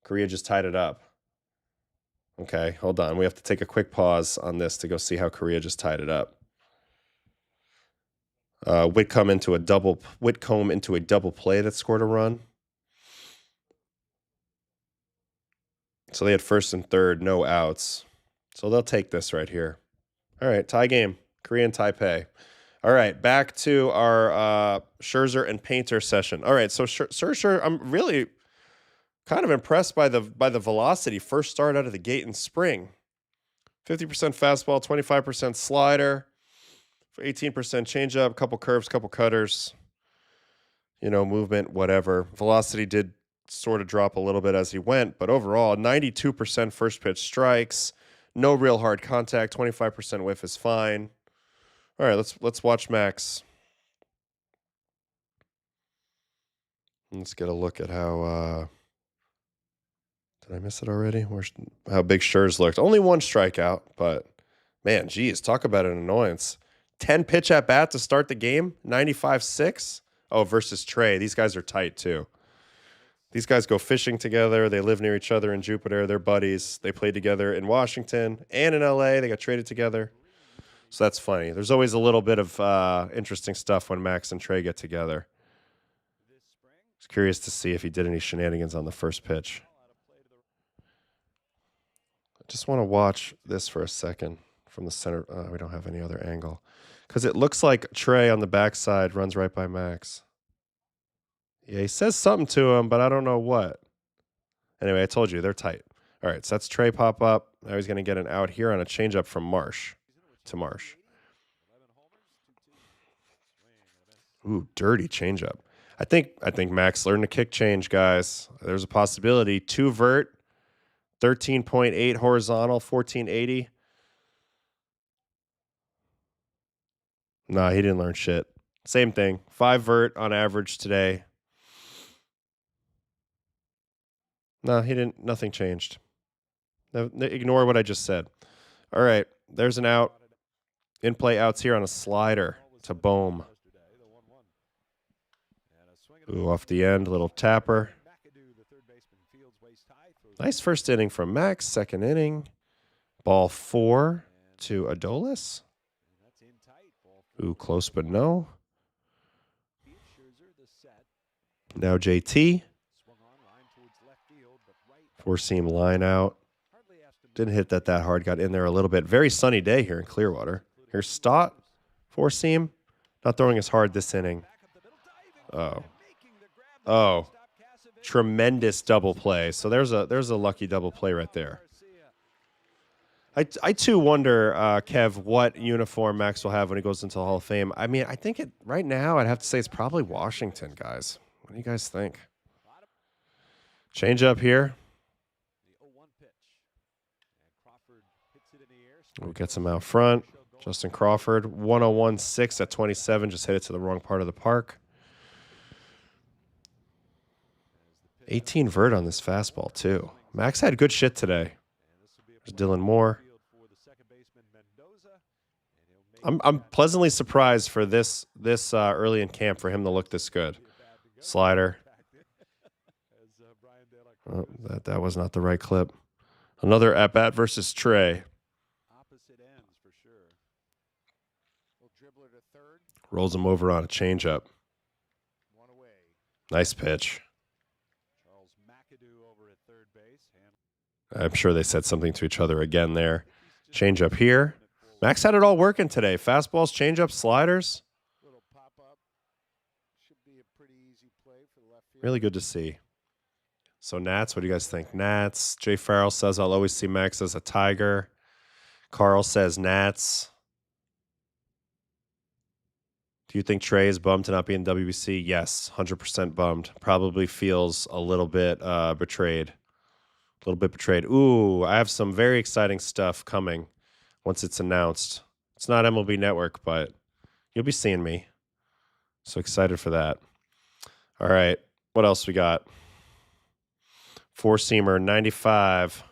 Korea just tied it up. Okay, hold on. We have to take a quick pause on this to go see how Korea just tied it up. Whitcomb into a double play that scored a run. So they had first and third, no outs. So they'll take this right here. All right, tie game, Korea and Taipei. All right, back to our Scherzer and Painter session. All right, so Scherzer, I'm really kind of impressed by the velocity. First start out of the gate in spring. 50% fastball, 25% slider, 18% changeup, couple curves, couple cutters. You know, movement, whatever. Velocity did sort of drop a little bit as he went, but overall, 92% first pitch strikes, no real hard contact, 25% whiff is fine. All right, let's watch Max. Let's get a look at how. Did I miss it already? How big Scherz looked. Only one strikeout, but man, geez, talk about an annoyance. 10 pitch at bat to start the game. 95-6. Oh, versus Trey. These guys are tight too. These guys go fishing together. They live near each other in Jupiter. They're buddies. They played together in Washington and in LA. They got traded together. So that's funny. There's always a little bit of interesting stuff when Max and Trey get together. I was curious to see if he did any shenanigans on the first pitch. I just want to watch this for a second from the center. We don't have any other angle. Because it looks like Trey on the backside runs right by Max. Yeah, he says something to him, but I don't know what. Anyway, I told you, they're tight. All right, so that's Trey pop up. Now he's going to get an out here on a changeup from Marsh to Marsh. Ooh, dirty changeup. I think Max learned to kick change, guys. There's a possibility. 2 vert, 13.8 horizontal, 1480. Nah, he didn't learn shit. Same thing. 5 vert on average today. No, he didn't. Nothing changed. No, ignore what I just said. All right, there's an out. In play outs here on a slider to Bohm. Ooh, off the end, little tapper. Nice first inning from Max. Second inning. Ball 4 to Adolis. Ooh, close but no. Now JT. 4-seam line out. Didn't hit that hard. Got in there a little bit. Very sunny day here in Clearwater. Here's Stott Four seam. Not throwing as hard this inning. Oh. Tremendous double play. So there's a lucky double play right there. I too wonder, Kev, what uniform Max will have when he goes into the Hall of Fame. I mean, I think right now I'd have to say it's probably Washington, guys. What do you guys think? Change up here. We'll get some out front. Justin Crawford, 101.6 at 27. Just hit it to the wrong part of the park. 18 vert on this fastball, too. Max had good shit today. There's Dylan Moore. I'm pleasantly surprised for this early in camp for him to look this good. Slider. Oh, that was not the right clip. Another at-bat versus Trey. Rolls him over on a changeup. Nice pitch. I'm sure they said something to each other again there. Changeup here. Max had it all working today. Fastballs, changeups, sliders. Really good to see. So Nats, what do you guys think? Nats. Jay Farrell says, I'll always see Max as a Tiger. Carl says Nats. Do you think Trey is bummed to not be in WBC? Yes, 100% bummed. Probably feels a little bit betrayed. A little bit betrayed. Ooh, I have some very exciting stuff coming once it's announced. It's not MLB Network, but you'll be seeing me. So excited for that. All right, what else we got? Four-seamer, 95.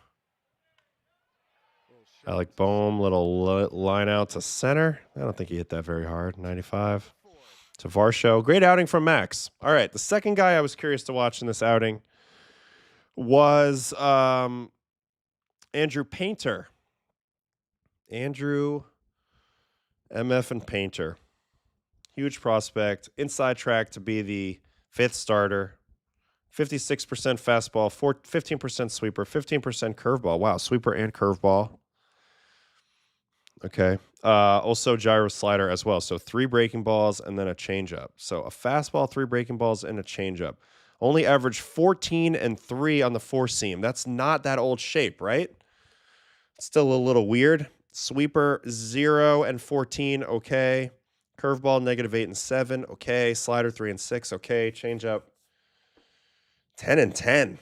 Alec Boehm, little line out to center. I don't think he hit that very hard. 95. To Varsho. Great outing from Max. All right, the second guy I was curious to watch in this outing was Andrew Painter. Andrew MF and Painter. Huge prospect. Inside track to be the fifth starter. 56% fastball, 15% sweeper, 15% curveball. Wow, sweeper and curveball. Okay. Also gyro slider as well. So 3 breaking balls and then a changeup. So a fastball, 3 breaking balls, and a changeup. Only averaged 14 and 3 on the four seam. That's not that old shape, right? Still a little weird. Sweeper 0 and 14. Okay. Curveball -8 and 7. Okay. Slider 3 and 6. Okay. Changeup 10 and 10.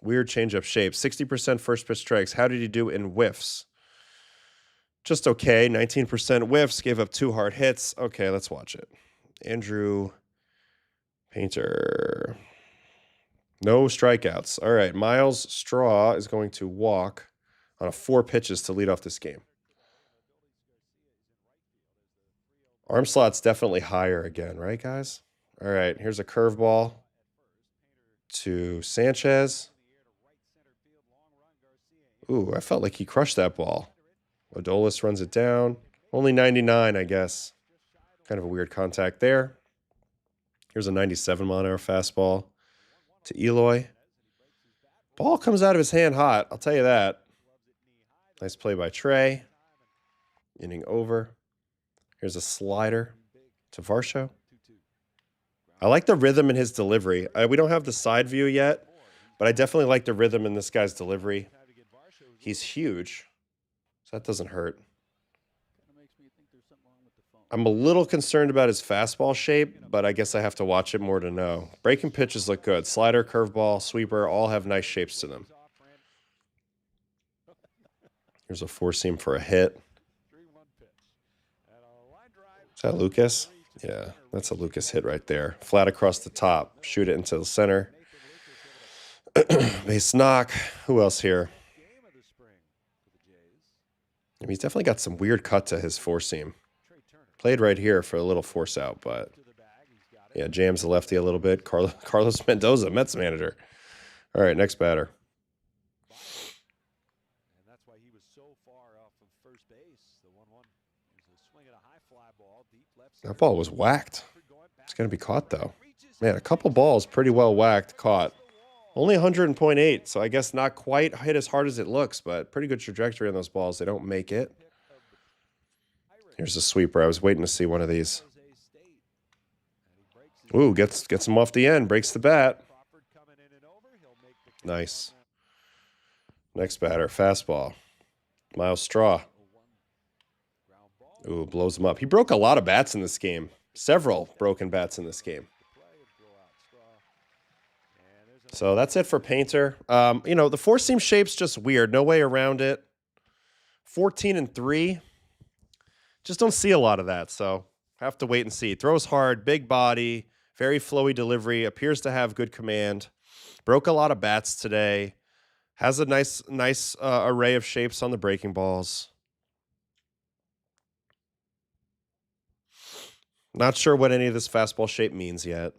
Weird changeup shape. 60% first pitch strikes. How did he do in whiffs? Just okay. 19% whiffs. Gave up 2 hard hits. Okay, let's watch it. Andrew Painter. No strikeouts. All right. Miles Straw is going to walk on 4 pitches to lead off this game. Arm slot's definitely higher again, right, guys? All right. Here's a curveball to Sanchez. Ooh, I felt like he crushed that ball. Odolis runs it down. Only 99, I guess. Kind of a weird contact there. Here's a 97 mile-an-hour fastball to Eloy. Ball comes out of his hand hot, I'll tell you that. Nice play by Trey. Inning over. Here's a slider to Varsho. I like the rhythm in his delivery. We don't have the side view yet, but I definitely like the rhythm in this guy's delivery. He's huge, so that doesn't hurt. I'm a little concerned about his fastball shape, but I guess I have to watch it more to know. Breaking pitches look good. Slider, curveball, sweeper, all have nice shapes to them. Here's a four seam for a hit. Is that Lucas? Yeah, that's a Lucas hit right there. Flat across the top. Shoot it into the center. Base knock. Who else here? I mean, he's definitely got some weird cut to his four seam. Played right here for a little force out, but yeah, jams the lefty a little bit. Carlos Mendoza, Mets manager. All right, next batter. That ball was whacked. It's going to be caught, though. Man, a couple balls pretty well whacked, caught. Only 100.8, so I guess not quite hit as hard as it looks, but pretty good trajectory on those balls. They don't make it. Here's a sweeper. I was waiting to see one of these. Ooh, gets him off the end. Breaks the bat. Nice. Next batter, fastball. Miles Straw. Ooh, blows him up. He broke a lot of bats in this game. Several broken bats in this game. So that's it for Painter. You know, the four-seam shape's just weird. No way around it. 14-3. Just don't see a lot of that, so have to wait and see. Throws hard, big body, very flowy delivery, appears to have good command. Broke a lot of bats today. Has a nice array of shapes on the breaking balls. Not sure what any of this fastball shape means yet.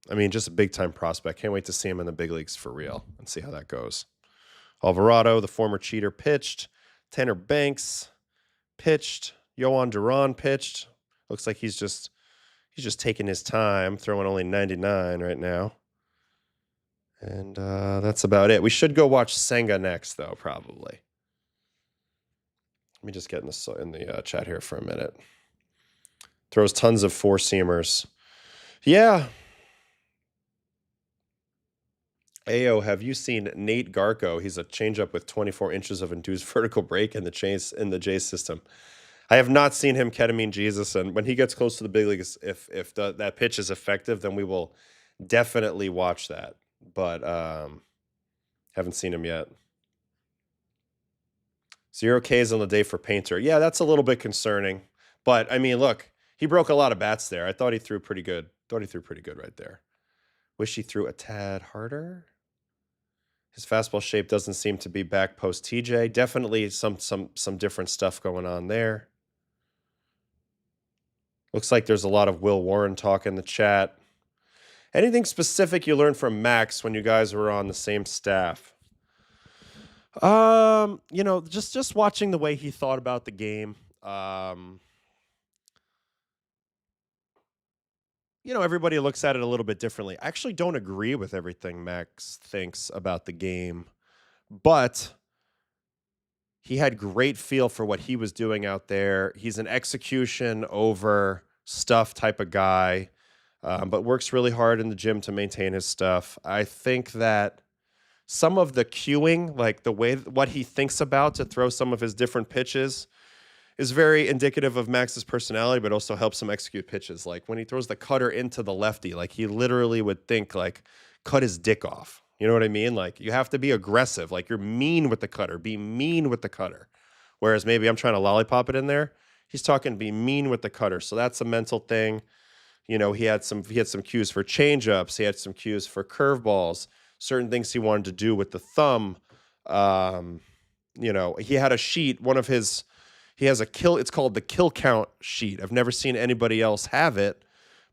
I mean, just a big-time prospect. Can't wait to see him in the big leagues for real and see how that goes. Alvarado, the former cheater, pitched. Tanner Banks pitched. Yohan Duran pitched. Looks like he's just taking his time, throwing only 99 right now. And that's about it. We should go watch Senga next, though, probably. Let me just get in the chat here for a minute. Throws tons of four-seamers. Yeah. Ayo, have you seen Nate Garko? He's a changeup with 24 inches of induced vertical break in the J system. I have not seen him ketamine Jesus, and when he gets close to the big leagues, if that pitch is effective, then we will definitely watch that. But haven't seen him yet. 0 Ks on the day for Painter. Yeah, that's a little bit concerning. But, I mean, look, he broke a lot of bats there. I thought he threw pretty good. Thought he threw pretty good right there. Wish he threw a tad harder. His fastball shape doesn't seem to be back post TJ. Definitely some different stuff going on there. Looks like there's a lot of Will Warren talk in the chat. Anything specific you learned from Max when you guys were on the same staff? You know, just watching the way he thought about the game. You know, everybody looks at it a little bit differently. I actually don't agree with everything Max thinks about the game, but he had great feel for what he was doing out there. He's an execution over stuff type of guy, but works really hard in the gym to maintain his stuff. I think that some of the cueing, like the way what he thinks about to throw some of his different pitches, is very indicative of Max's personality, but also helps him execute pitches. Like when he throws the cutter into the lefty, like he literally would think like cut his dick off. You know what I mean? Like you have to be aggressive. Like you're mean with the cutter. Be mean with the cutter. Whereas maybe I'm trying to lollipop it in there. He's talking be mean with the cutter. So that's a mental thing. You know, he had some cues for changeups. He had some cues for curveballs. Certain things he wanted to do with the thumb. You know, he had a sheet. He has a kill. It's called the kill count sheet. I've never seen anybody else have it,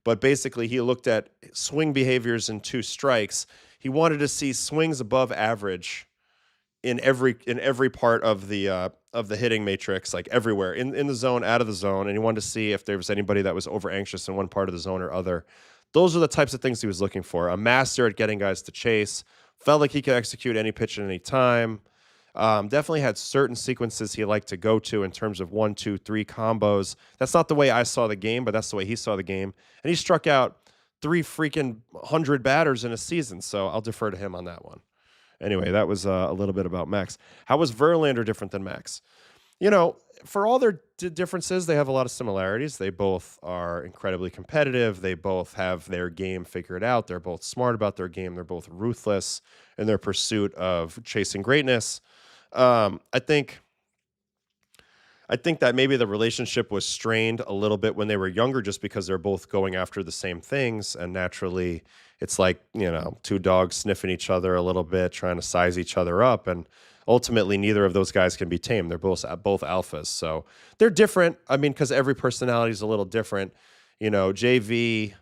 but basically he looked at swing behaviors in 2 strikes. He wanted to see swings above average in every part of the hitting matrix, like everywhere in the zone, out of the zone, and he wanted to see if there was anybody that was over anxious in one part of the zone or other. Those are the types of things he was looking for. A master at getting guys to chase. Felt like he could execute any pitch at any time. Definitely had certain sequences he liked to go to in terms of 1, 2, 3 combos. That's not the way I saw the game, but that's the way he saw the game. And he struck out 3 freaking 100 batters in a season, so I'll defer to him on that one. Anyway, that was a little bit about Max. How was Verlander different than Max? You know, for all their differences, they have a lot of similarities. They both are incredibly competitive. They both have their game figured out. They're both smart about their game. They're both ruthless in their pursuit of chasing greatness. I think that maybe the relationship was strained a little bit when they were younger just because they're both going after the same things. And naturally, it's like, you know, 2 dogs sniffing each other a little bit, trying to size each other up. And ultimately, neither of those guys can be tamed. They're both alphas. So they're different. I mean, because every personality is a little different. You know, JV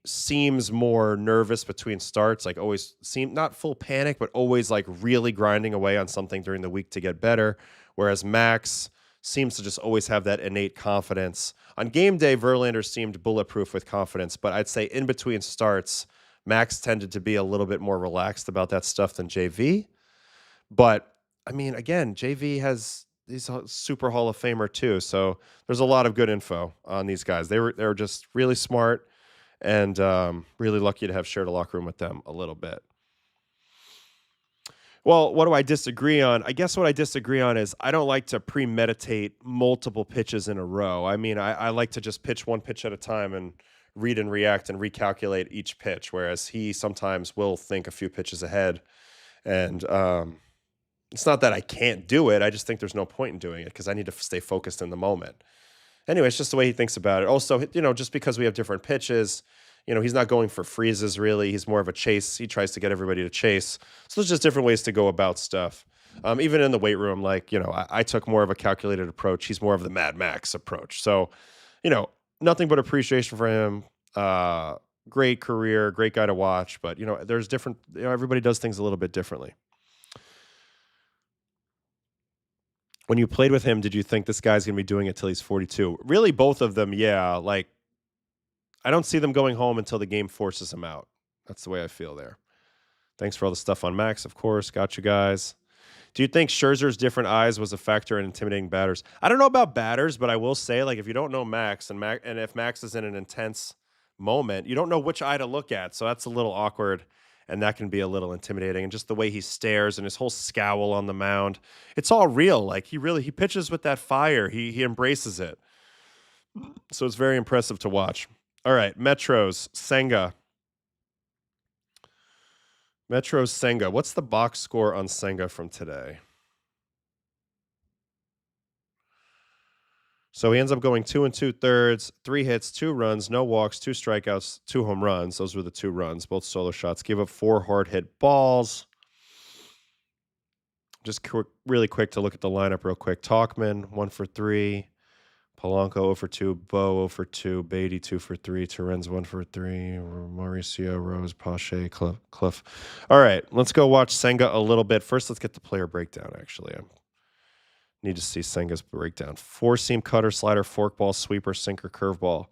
seems more nervous between starts, like always seem not full panic, but always like really grinding away on something during the week to get better. Whereas Max seems to just always have that innate confidence. On game day, Verlander seemed bulletproof with confidence, but I'd say in between starts, Max tended to be a little bit more relaxed about that stuff than JV. But I mean, again, JV he's a super Hall of Famer too. So there's a lot of good info on these guys. They were just really smart and really lucky to have shared a locker room with them a little bit. Well, what do I disagree on? I guess what I disagree on is I don't like to premeditate multiple pitches in a row. I mean, I like to just pitch one pitch at a time and read and react and recalculate each pitch, whereas he sometimes will think a few pitches ahead. And it's not that I can't do it. I just think there's no point in doing it because I need to stay focused in the moment. Anyway, it's just the way he thinks about it. Also, just because we have different pitches, he's not going for freezes really. He's more of a chase. He tries to get everybody to chase. So there's just different ways to go about stuff. Even in the weight room, I took more of a calculated approach. He's more of the Mad Max approach. So, nothing but appreciation for him. Great career, great guy to watch. But, there's different, everybody does things a little bit differently. When you played with him, did you think this guy's going to be doing it till he's 42? Really, both of them, yeah. I don't see them going home until the game forces them out. That's the way I feel there. Thanks for all the stuff on Max, of course. Got you guys. Do you think Scherzer's different eyes was a factor in intimidating batters? I don't know about batters, but I will say, if you don't know Max, and if Max is in an intense moment, you don't know which eye to look at. So that's a little awkward, and that can be a little intimidating. And just the way he stares and his whole scowl on the mound, it's all real. He pitches with that fire. He embraces it. So it's very impressive to watch. All right, Metros, Senga. Metros, Senga. What's the box score on Senga from today? So he ends up going 2 2/3, 3 hits, 2 runs, no walks, 2 strikeouts, 2 home runs. Those were the 2 runs, both solo shots. Gave up 4 hard hit balls. Just really quick to look at the lineup real quick. Talkman, 1 for 3. Polanco 0 for 2, Bo 0 for 2, Beatty 2 for 3, Terenz 1 for 3, Mauricio, Rose, Pache, Cliff. All right, let's go watch Senga a little bit. First, let's get the player breakdown, actually. I need to see Senga's breakdown. 4-seam cutter, slider, forkball, sweeper, sinker, curveball.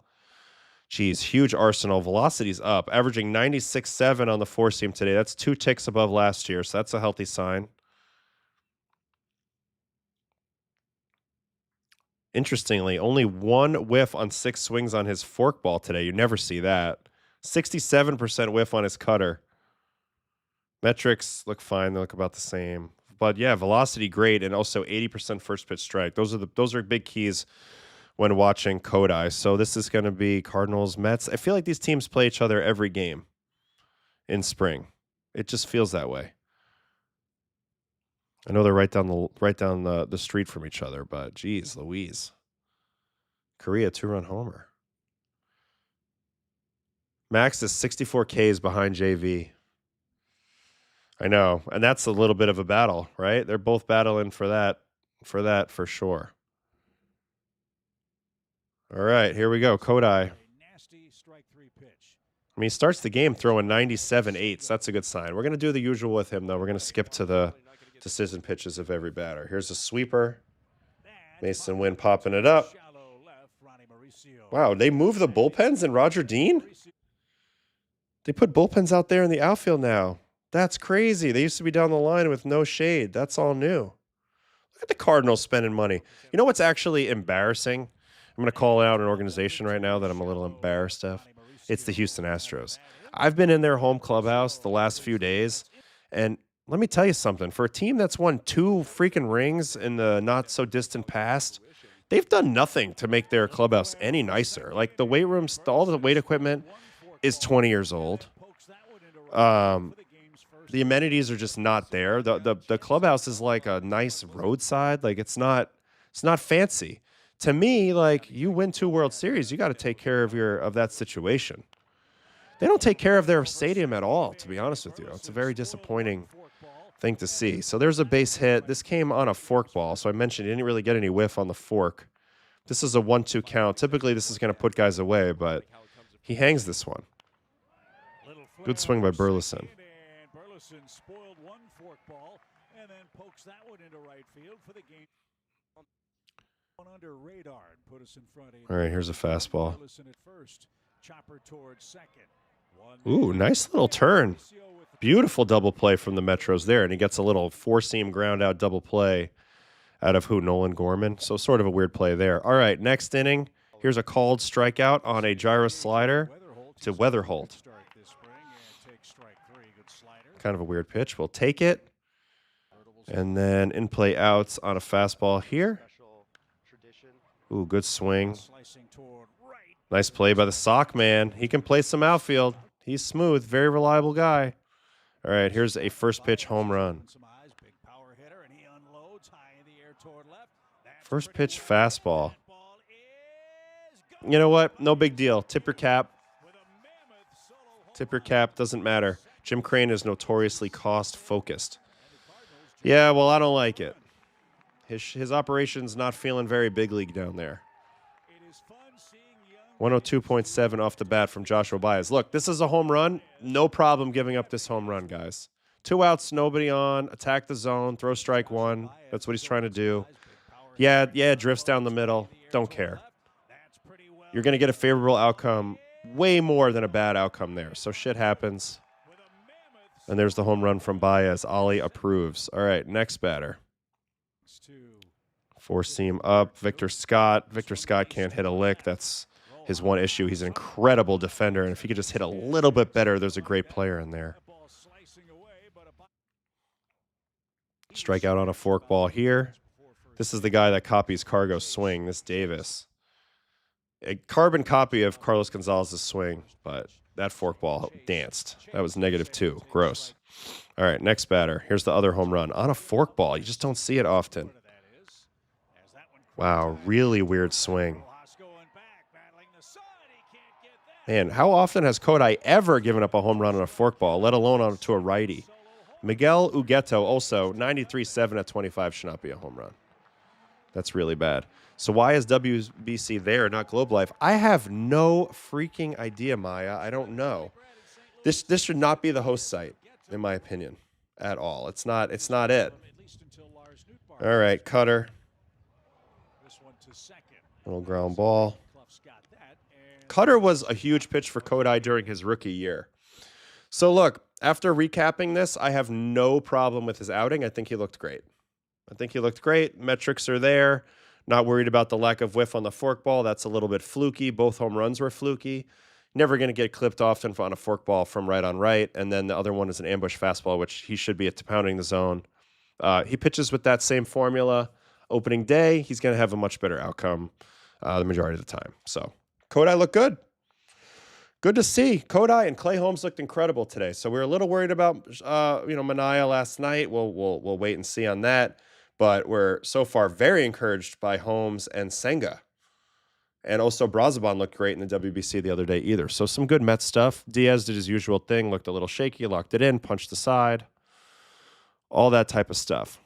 Geez, huge arsenal. Velocity's up, averaging 96.7 on the 4-seam today. That's 2 ticks above last year, so that's a healthy sign. Interestingly, only 1 whiff on 6 swings on his forkball today. You never see that. 67% whiff on his cutter. Metrics look fine. They look about the same. But yeah, velocity great, and also 80% first pitch strike. Those are big keys when watching Kodai. So this is going to be Cardinals, Mets. I feel like these teams play each other every game in spring. It just feels that way. I know they're right down the street from each other, but geez, Louise. Korea 2-run homer. Max is 64 Ks behind JV. I know, and that's a little bit of a battle, right? They're both battling for that for sure. All right, here we go. Kodai. I mean, he starts the game throwing 97 8s. That's a good sign. We're going to do the usual with him, though. We're going to skip to the decision pitches of every batter. Here's a sweeper. Mason Wynn popping it up. Wow, they move the bullpens in Roger Dean? They put bullpens out there in the outfield now. That's crazy. They used to be down the line with no shade. That's all new. Look at the Cardinals spending money. You know what's actually embarrassing? I'm going to call out an organization right now that I'm a little embarrassed of. It's the Houston Astros. I've been in their home clubhouse the last few days, and let me tell you something. For a team that's won 2 freaking rings in the not-so-distant past, they've done nothing to make their clubhouse any nicer. Like, the weight rooms, all the weight equipment is 20 years old. The amenities are just not there. The clubhouse is like a nice roadside. Like, it's not fancy. To me, like, you win 2 World Series, you got to take care of that situation. They don't take care of their stadium at all, to be honest with you. It's a very disappointing thing to see. So there's a base hit. This came on a forkball. So I mentioned he didn't really get any whiff on the fork. This is a 1-2 count. Typically, this is going to put guys away, but he hangs this one. Good swing by Burleson. Burleson spoiled one forkball and then pokes that one into right field for the game. Under radar and put us in front. All right, here's a fastball. Burleson at first, chopper towards second. Ooh, nice little turn. Beautiful double play from the Metros there, and he gets a little four-seam ground out double play out of who? Nolan Gorman. So sort of a weird play there. All right, next inning. Here's a called strikeout on a gyro slider to Weatherholt. Kind of a weird pitch. We'll take it. And then in play outs on a fastball here. Ooh, good swing. Nice play by the sock man. He can play some outfield. He's smooth, very reliable guy. All right, here's a first pitch home run. First pitch fastball. You know what? No big deal. Tip your cap. Tip your cap. Doesn't matter. Jim Crane is notoriously cost-focused. Yeah, well, I don't like it. His operation's not feeling very big league down there. 102.7 off the bat from Joshua Baez. Look, this is a home run. No problem giving up this home run, guys. 2 outs, nobody on. Attack the zone. Throw strike one. That's what he's trying to do. Yeah, drifts down the middle. Don't care. You're going to get a favorable outcome, way more than a bad outcome there. So shit happens. And there's the home run from Baez. Ollie approves. All right, next batter. Four-seam up. Victor Scott. Victor Scott can't hit a lick. That's his one issue. He's an incredible defender, and if he could just hit a little bit better, there's a great player in there. Strikeout on a forkball here. This is the guy that copies Cargo's swing, this Davis. A carbon copy of Carlos Gonzalez's swing, but that forkball danced. That was -2. Gross. All right, next batter. Here's the other home run. On a forkball. You just don't see it often. Wow, really weird swing. Man, how often has Kodai ever given up a home run on a forkball, let alone onto a righty? Miguel Ugueto also, 93.7 at 25 should not be a home run. That's really bad. So why is WBC there, not Globe Life? I have no freaking idea, Maya. I don't know. This should not be the host site, in my opinion, at all. It's not it. All right, cutter. Little ground ball. Cutter was a huge pitch for Kodai during his rookie year. So look, after recapping this, I have no problem with his outing. I think he looked great. Metrics are there. Not worried about the lack of whiff on the forkball. That's a little bit fluky. Both home runs were fluky. Never going to get clipped often on a forkball from right on right. And then the other one is an ambush fastball, which he should be at pounding the zone. He pitches with that same formula. Opening day, he's going to have a much better outcome the majority of the time. So Kodai looked good. Good to see. Kodai and Clay Holmes looked incredible today. So we were a little worried about, Mania last night. We'll wait and see on that. But we're so far very encouraged by Holmes and Senga. And also Brazaban looked great in the WBC the other day either. So some good Mets stuff. Diaz did his usual thing, looked a little shaky, locked it in, punched the side. All that type of stuff.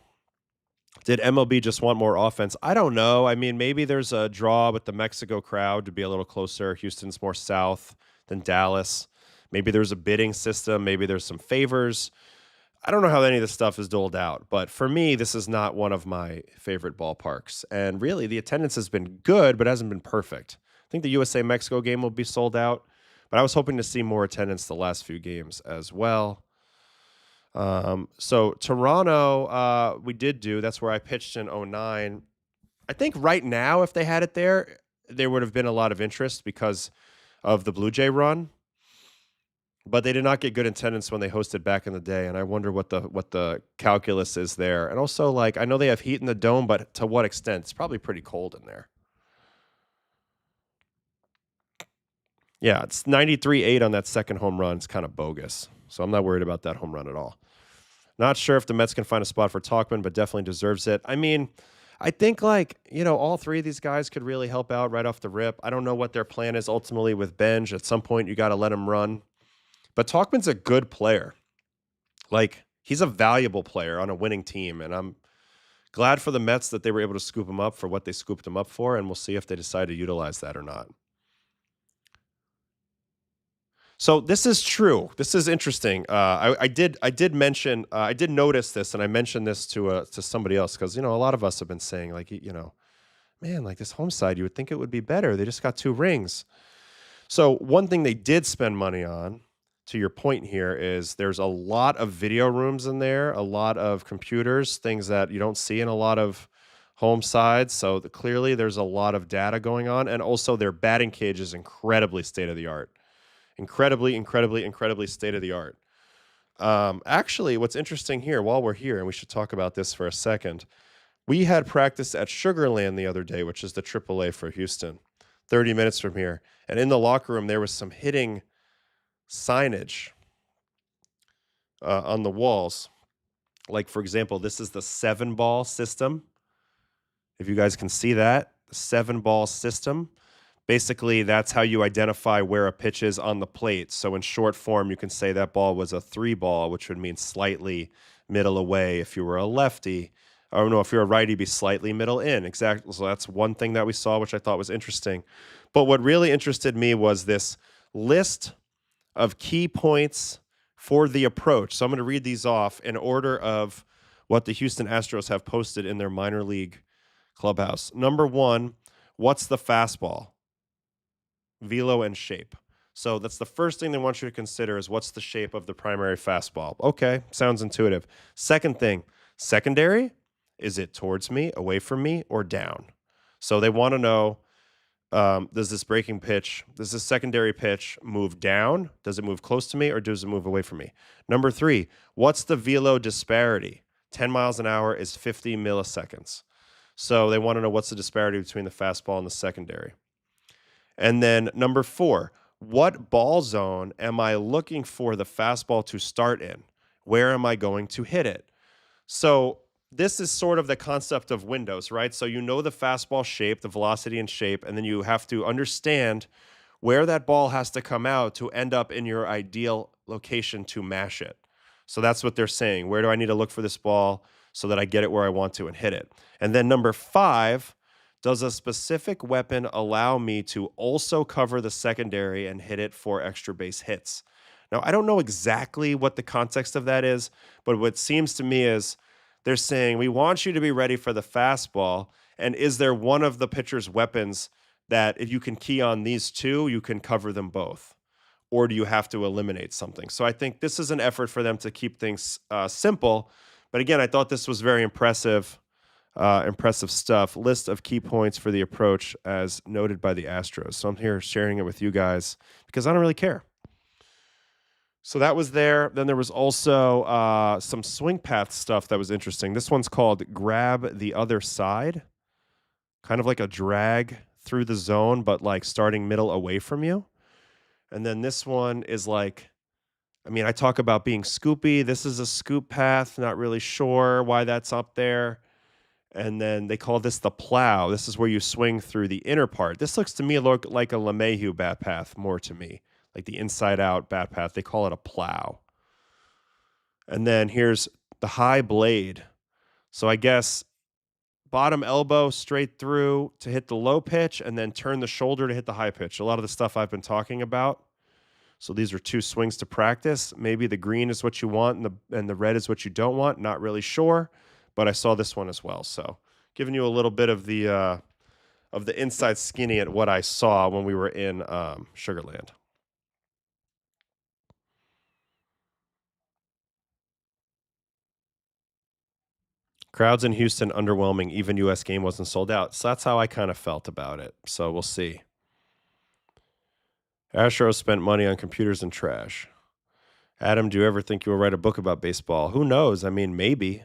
Did MLB just want more offense? I don't know. I mean, maybe there's a draw with the Mexico crowd to be a little closer. Houston's more south than Dallas. Maybe there's a bidding system. Maybe there's some favors. I don't know how any of this stuff is doled out, but for me, this is not one of my favorite ballparks. And really, the attendance has been good, but hasn't been perfect. I think the USA-Mexico game will be sold out, but I was hoping to see more attendance the last few games as well. So Toronto, we did do. That's where I pitched in 09. I think right now, if they had it there would have been a lot of interest because of the Blue Jay run. But they did not get good attendance when they hosted back in the day, and I wonder what the calculus is there. And also, like, I know they have heat in the dome, but to what extent? It's probably pretty cold in there. Yeah, it's 93.8 on that second home run. It's kind of bogus, so I'm not worried about that home run at all. Not sure if the Mets can find a spot for Tauchman, but definitely deserves it. I mean, I think, all three of these guys could really help out right off the rip. I don't know what their plan is ultimately with Benj. At some point, you got to let him run. But Tauchman's a good player. He's a valuable player on a winning team, and I'm glad for the Mets that they were able to scoop him up for what they scooped him up for, and we'll see if they decide to utilize that or not. So this is true. This is interesting. I did mention, I did notice this, and I mentioned this to somebody else because, a lot of us have been saying, man, this home side, you would think it would be better. They just got 2 rings. So one thing they did spend money on to your point here is there's a lot of video rooms in there, a lot of computers, things that you don't see in a lot of home sides. So clearly there's a lot of data going on. And also their batting cage is incredibly state of the art. Incredibly state of the art. Actually, what's interesting here, while we're here, and we should talk about this for a second, we had practice at Sugarland the other day, which is the AAA for Houston, 30 minutes from here. And in the locker room, there was some hitting signage on the walls. Like, for example, this is the 7-ball system. If you guys can see that, the 7-ball system. Basically, that's how you identify where a pitch is on the plate. So in short form, you can say that ball was a 3-ball, which would mean slightly middle away if you were a lefty. Or no, if you're a righty, be slightly middle in. Exactly. So that's one thing that we saw, which I thought was interesting. But what really interested me was this list of key points for the approach. So I'm going to read these off in order of what the Houston Astros have posted in their minor league clubhouse. Number 1, what's the fastball? Velo and shape. So that's the first thing they want you to consider is what's the shape of the primary fastball. Okay, sounds intuitive. Second thing, secondary, is it towards me, away from me, or down? So they want to know, does this breaking pitch, does this secondary pitch move down? Does it move close to me, or does it move away from me? Number 3, what's the velo disparity? 10 miles an hour is 50 milliseconds. So they want to know what's the disparity between the fastball and the secondary. And then number 4, what ball zone am I looking for the fastball to start in? Where am I going to hit it? So this is sort of the concept of windows, right? So you know the fastball shape, the velocity and shape, and then you have to understand where that ball has to come out to end up in your ideal location to mash it. So that's what they're saying. Where do I need to look for this ball so that I get it where I want to and hit it? And then number 5, does a specific weapon allow me to also cover the secondary and hit it for extra base hits? Now, I don't know exactly what the context of that is, but what seems to me is they're saying, we want you to be ready for the fastball, and is there one of the pitcher's weapons that if you can key on these two, you can cover them both? Or do you have to eliminate something? So I think this is an effort for them to keep things simple. But again, I thought this was very impressive. Impressive stuff. List of key points for the approach as noted by the Astros. So I'm here sharing it with you guys because I don't really care. So that was there. Then there was also some swing path stuff that was interesting. This one's called Grab the Other Side. Kind of like a drag through the zone, but like starting middle away from you. And then this one is like, I mean, I talk about being scoopy. This is a scoop path. Not really sure why that's up there. And then they call this the plow. This is where you swing through the inner part. This looks to me like a LeMahieu bat path more to me, like the inside out bat path. They call it a plow. And then here's the high blade. So I guess bottom elbow straight through to hit the low pitch and then turn the shoulder to hit the high pitch. A lot of the stuff I've been talking about. So these are 2 swings to practice. Maybe the green is what you want and the red is what you don't want. Not really sure. But I saw this one as well. So giving you a little bit of the inside skinny at what I saw when we were in Sugarland. Crowds in Houston underwhelming. Even U.S. game wasn't sold out. So that's how I kind of felt about it. So we'll see. Astros spent money on computers and trash. Adam, do you ever think you will write a book about baseball? Who knows? I mean, maybe.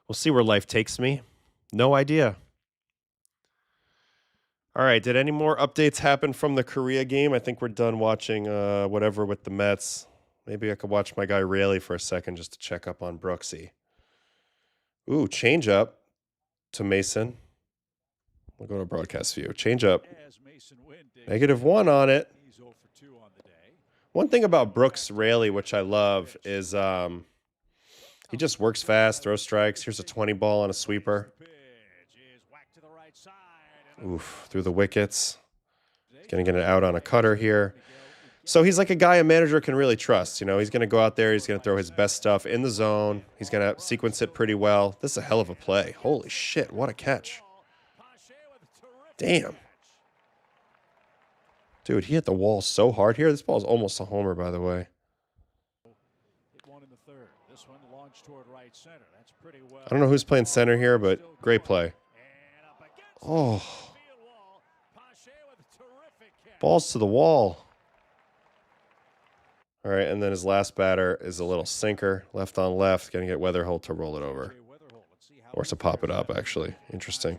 We'll see where life takes me. No idea. All right. Did any more updates happen from the Korea game? I think we're done watching whatever with the Mets. Maybe I could watch my guy Rayleigh for a second just to check up on Brooksy. Ooh, change up to Mason. We'll go to broadcast view. Change up. -1 on it. One thing about Brooks Rayleigh, which I love, is he just works fast, throws strikes. Here's a 20 ball on a sweeper. Oof, through the wickets. Gonna get it out on a cutter here. So he's like a guy a manager can really trust. You know, he's going to go out there. He's going to throw his best stuff in the zone. He's going to sequence it pretty well. This is a hell of a play. Holy shit, what a catch. Damn. Dude, he hit the wall so hard here. This ball is almost a homer, by the way. This one launched toward right center. That's pretty well. I don't know who's playing center here, but great play. Oh. Balls to the wall. All right, and then his last batter is a little sinker, left on left, going to get Weatherholt to roll it over. Or to pop it up, actually. Interesting.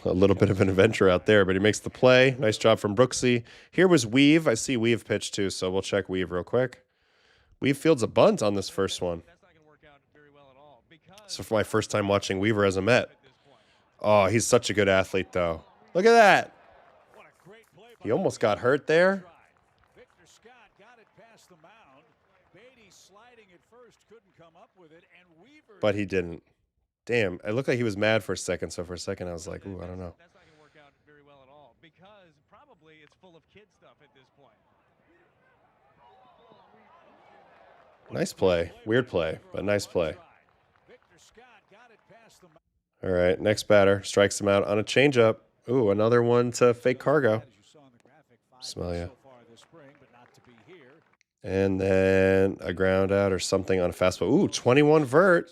A little bit of an adventure out there, but he makes the play. Nice job from Brooksy. Here was Weave. I see Weave pitch too, so we'll check Weave real quick. Weave fields a bunt on this first one. So for my first time watching Weaver as a Met. Oh, he's such a good athlete, though. Look at that. He almost got hurt there. But he didn't. Damn, it looked like he was mad for a second. So for a second, I was like, ooh, I don't know. That's not going to work out very well at all because probably it's full of kid stuff at this point. Nice play. Weird play, but nice play. All right, next batter strikes him out on a changeup. Ooh, another one to fake Cargo. Smell ya. And then a ground out or something on a fastball. Ooh, 21 vert.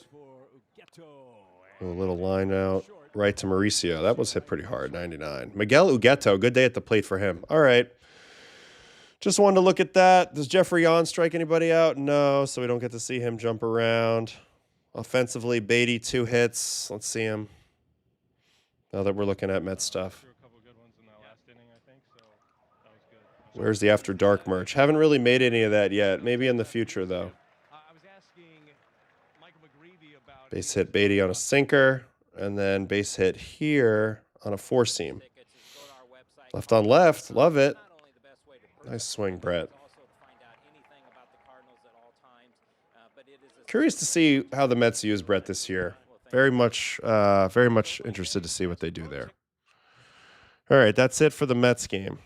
Ooh, a little line out. Right to Mauricio. That was hit pretty hard, 99. Miguel Ugueto, good day at the plate for him. All right. Just wanted to look at that. Does Jeffrey Yon strike anybody out? No, so we don't get to see him jump around. Offensively, Beatty, 2 hits. Let's see him. Now that we're looking at Met stuff. Where's the After Dark merch? Haven't really made any of that yet. Maybe in the future, though. Base hit Beatty on a sinker. And then base hit here on a 4-seam. Left on left. Love it. Nice swing, Brett. Curious to see how the Mets use Brett this year. Very much interested to see what they do there. All right, that's it for the Mets game.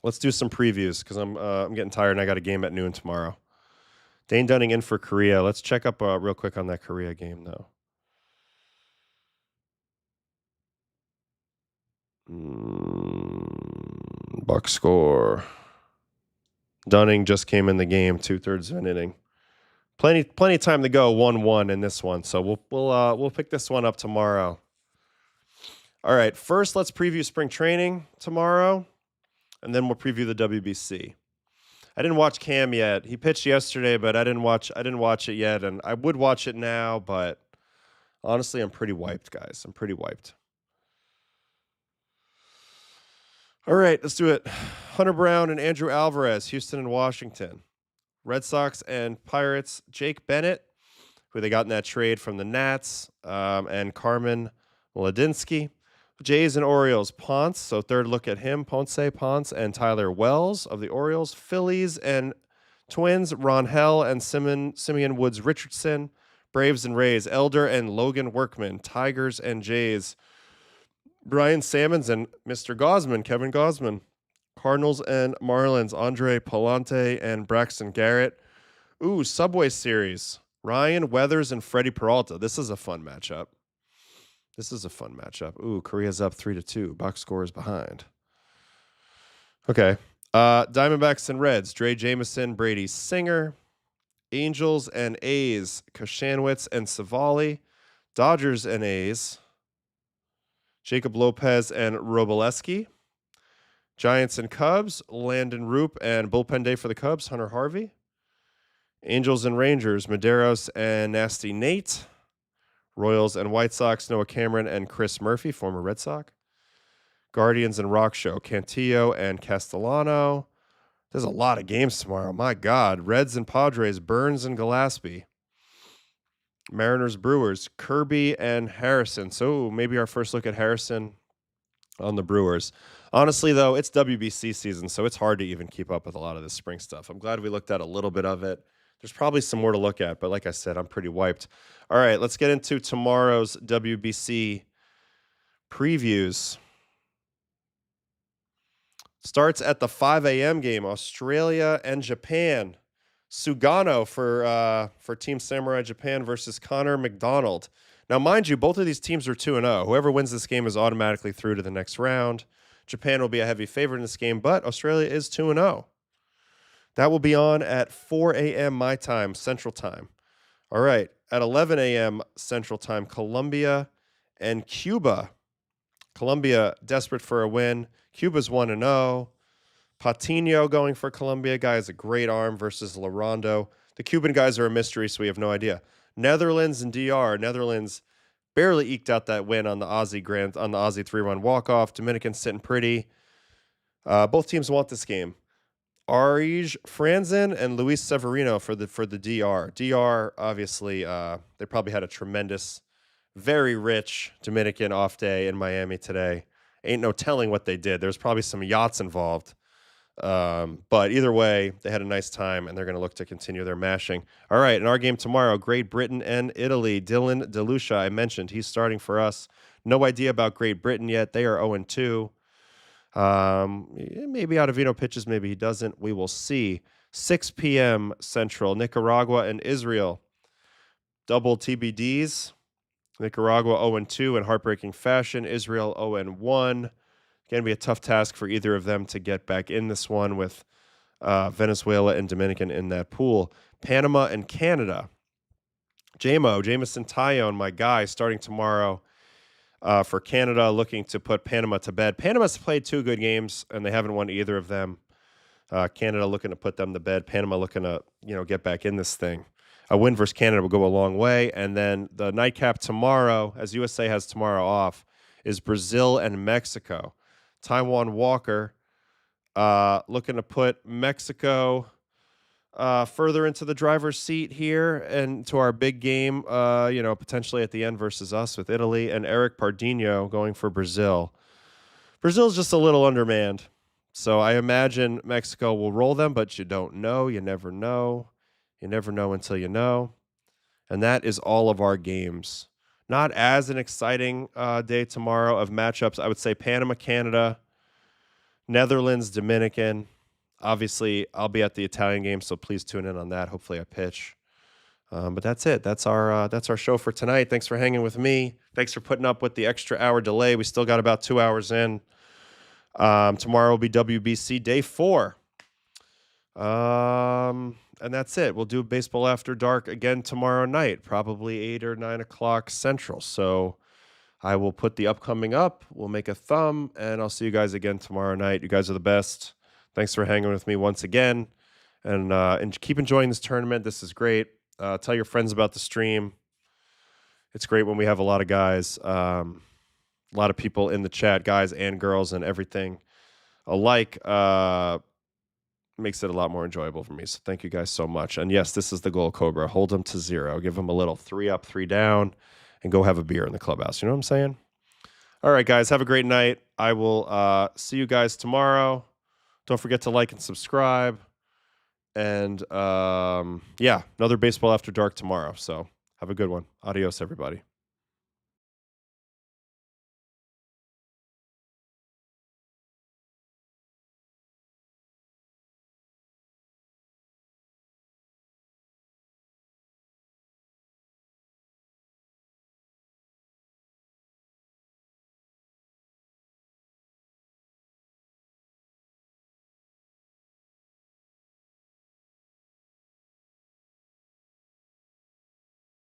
Let's do some previews because I'm getting tired and I got a game at noon tomorrow. Dane Dunning in for Korea. Let's check up real quick on that Korea game, though. Buck score. Dunning just came in the game, 2/3 of an inning. Plenty of time to go. 1-1 in this one, so we'll pick this one up tomorrow. All right, first let's preview spring training tomorrow, and then we'll preview the WBC. I didn't watch Cam yet. He pitched yesterday, but I didn't watch it yet, and I would watch it now, but honestly, I'm pretty wiped, guys. I'm pretty wiped. All right, let's do it. Hunter Brown and Andrew Alvarez, Houston and Washington. Red Sox and Pirates, Jake Bennett, who they got in that trade from the Nats, and Carmen Mladinsky. Jays and Orioles, Ponce, so third look at him, Ponce, and Tyler Wells of the Orioles. Phillies and Twins, Ronhell and Simeon Woods Richardson. Braves and Rays, Elder and Logan Workman. Tigers and Jays, Brian Sammons and Mr. Gosman, Kevin Gosman. Cardinals and Marlins, Andre Palante and Braxton Garrett. Ooh, Subway Series, Ryan Weathers and Freddie Peralta. This is a fun matchup. Ooh, Korea's up 3-2. Box score is behind. Okay. Diamondbacks and Reds, Dre Jameson, Brady Singer. Angels and A's, Kashanwitz and Savali. Dodgers and A's, Jacob Lopez and Robleski. Giants and Cubs, Landon Roop and bullpen day for the Cubs, Hunter Harvey. Angels and Rangers, Medeiros and Nasty Nate. Royals and White Sox, Noah Cameron and Chris Murphy, former Red Sox. Guardians and Rock Show, Cantillo and Castellano. There's a lot of games tomorrow. My God. Reds and Padres, Burns and Gillespie. Mariners, Brewers, Kirby and Harrison. So maybe our first look at Harrison on the Brewers. Honestly, though, it's WBC season, so it's hard to even keep up with a lot of this spring stuff. I'm glad we looked at a little bit of it. There's probably some more to look at, but like I said, I'm pretty wiped. All right, let's get into tomorrow's WBC previews. Starts at the 5 a.m. game, Australia and Japan. Sugano for Team Samurai Japan versus Connor McDonald. Now, mind you, both of these teams are 2-0. Whoever wins this game is automatically through to the next round. Japan will be a heavy favorite in this game, but Australia is 2-0. That will be on at 4 a.m. my time, Central Time. All right. At 11 a.m. Central Time, Colombia and Cuba. Colombia desperate for a win. Cuba's 1-0. Patino going for Colombia. Guy has a great arm versus Larondo. The Cuban guys are a mystery, so we have no idea. Netherlands and DR. Netherlands barely eked out that win on the Aussie 3-1 walk-off. Dominican sitting pretty. Both teams want this game. Arij Franzen and Luis Severino for the DR. DR, obviously, they probably had a tremendous, very rich Dominican off day in Miami today. Ain't no telling what they did. There's probably some yachts involved. But either way, they had a nice time, and they're going to look to continue their mashing. All right, in our game tomorrow, Great Britain and Italy. Dylan DeLucia, I mentioned, he's starting for us. No idea about Great Britain yet. They are 0-2. Maybe Ottavino pitches, maybe he doesn't. We will see. 6 p.m. Central, Nicaragua and Israel. Double TBDs. Nicaragua 0-2 in heartbreaking fashion. Israel 0-1. Going to be a tough task for either of them to get back in this one with Venezuela and Dominican in that pool. Panama and Canada. Jamison Tyone, my guy, starting tomorrow. For Canada, looking to put Panama to bed. Panama's played 2 good games, and they haven't won either of them. Canada looking to put them to bed. Panama looking to, get back in this thing. A win versus Canada will go a long way. And then the nightcap tomorrow, as USA has tomorrow off, is Brazil and Mexico. Taiwan Walker looking to put Mexico further into the driver's seat here and to our big game, potentially at the end versus us with Italy, and Eric Pardinho going for Brazil. Brazil's just a little undermanned, so I imagine Mexico will roll them, but you don't know. You never know. You never know until you know. And that is all of our games. Not as an exciting day tomorrow of matchups. I would say Panama, Canada, Netherlands, Dominican. Obviously, I'll be at the Italian game, so please tune in on that. Hopefully I pitch. But that's it. That's our show for tonight. Thanks for hanging with me. Thanks for putting up with the extra hour delay. We still got about 2 hours in. Tomorrow will be WBC Day 4. And that's it. We'll do Baseball After Dark again tomorrow night, probably 8 or 9 o'clock Central. So I will put the upcoming up. We'll make a thumb, and I'll see you guys again tomorrow night. You guys are the best. Thanks for hanging with me once again, and keep enjoying this tournament. This is great. Tell your friends about the stream. It's great when we have a lot of guys, a lot of people in the chat, guys and girls and everything alike. Makes it a lot more enjoyable for me. So thank you guys so much. And yes, this is the goal, Cobra. Hold them to 0. Give them a little 3 up, 3 down, and go have a beer in the clubhouse. You know what I'm saying? All right, guys. Have a great night. I will see you guys tomorrow. Don't forget to like and subscribe. And, another Baseball After Dark tomorrow. So have a good one. Adios, everybody.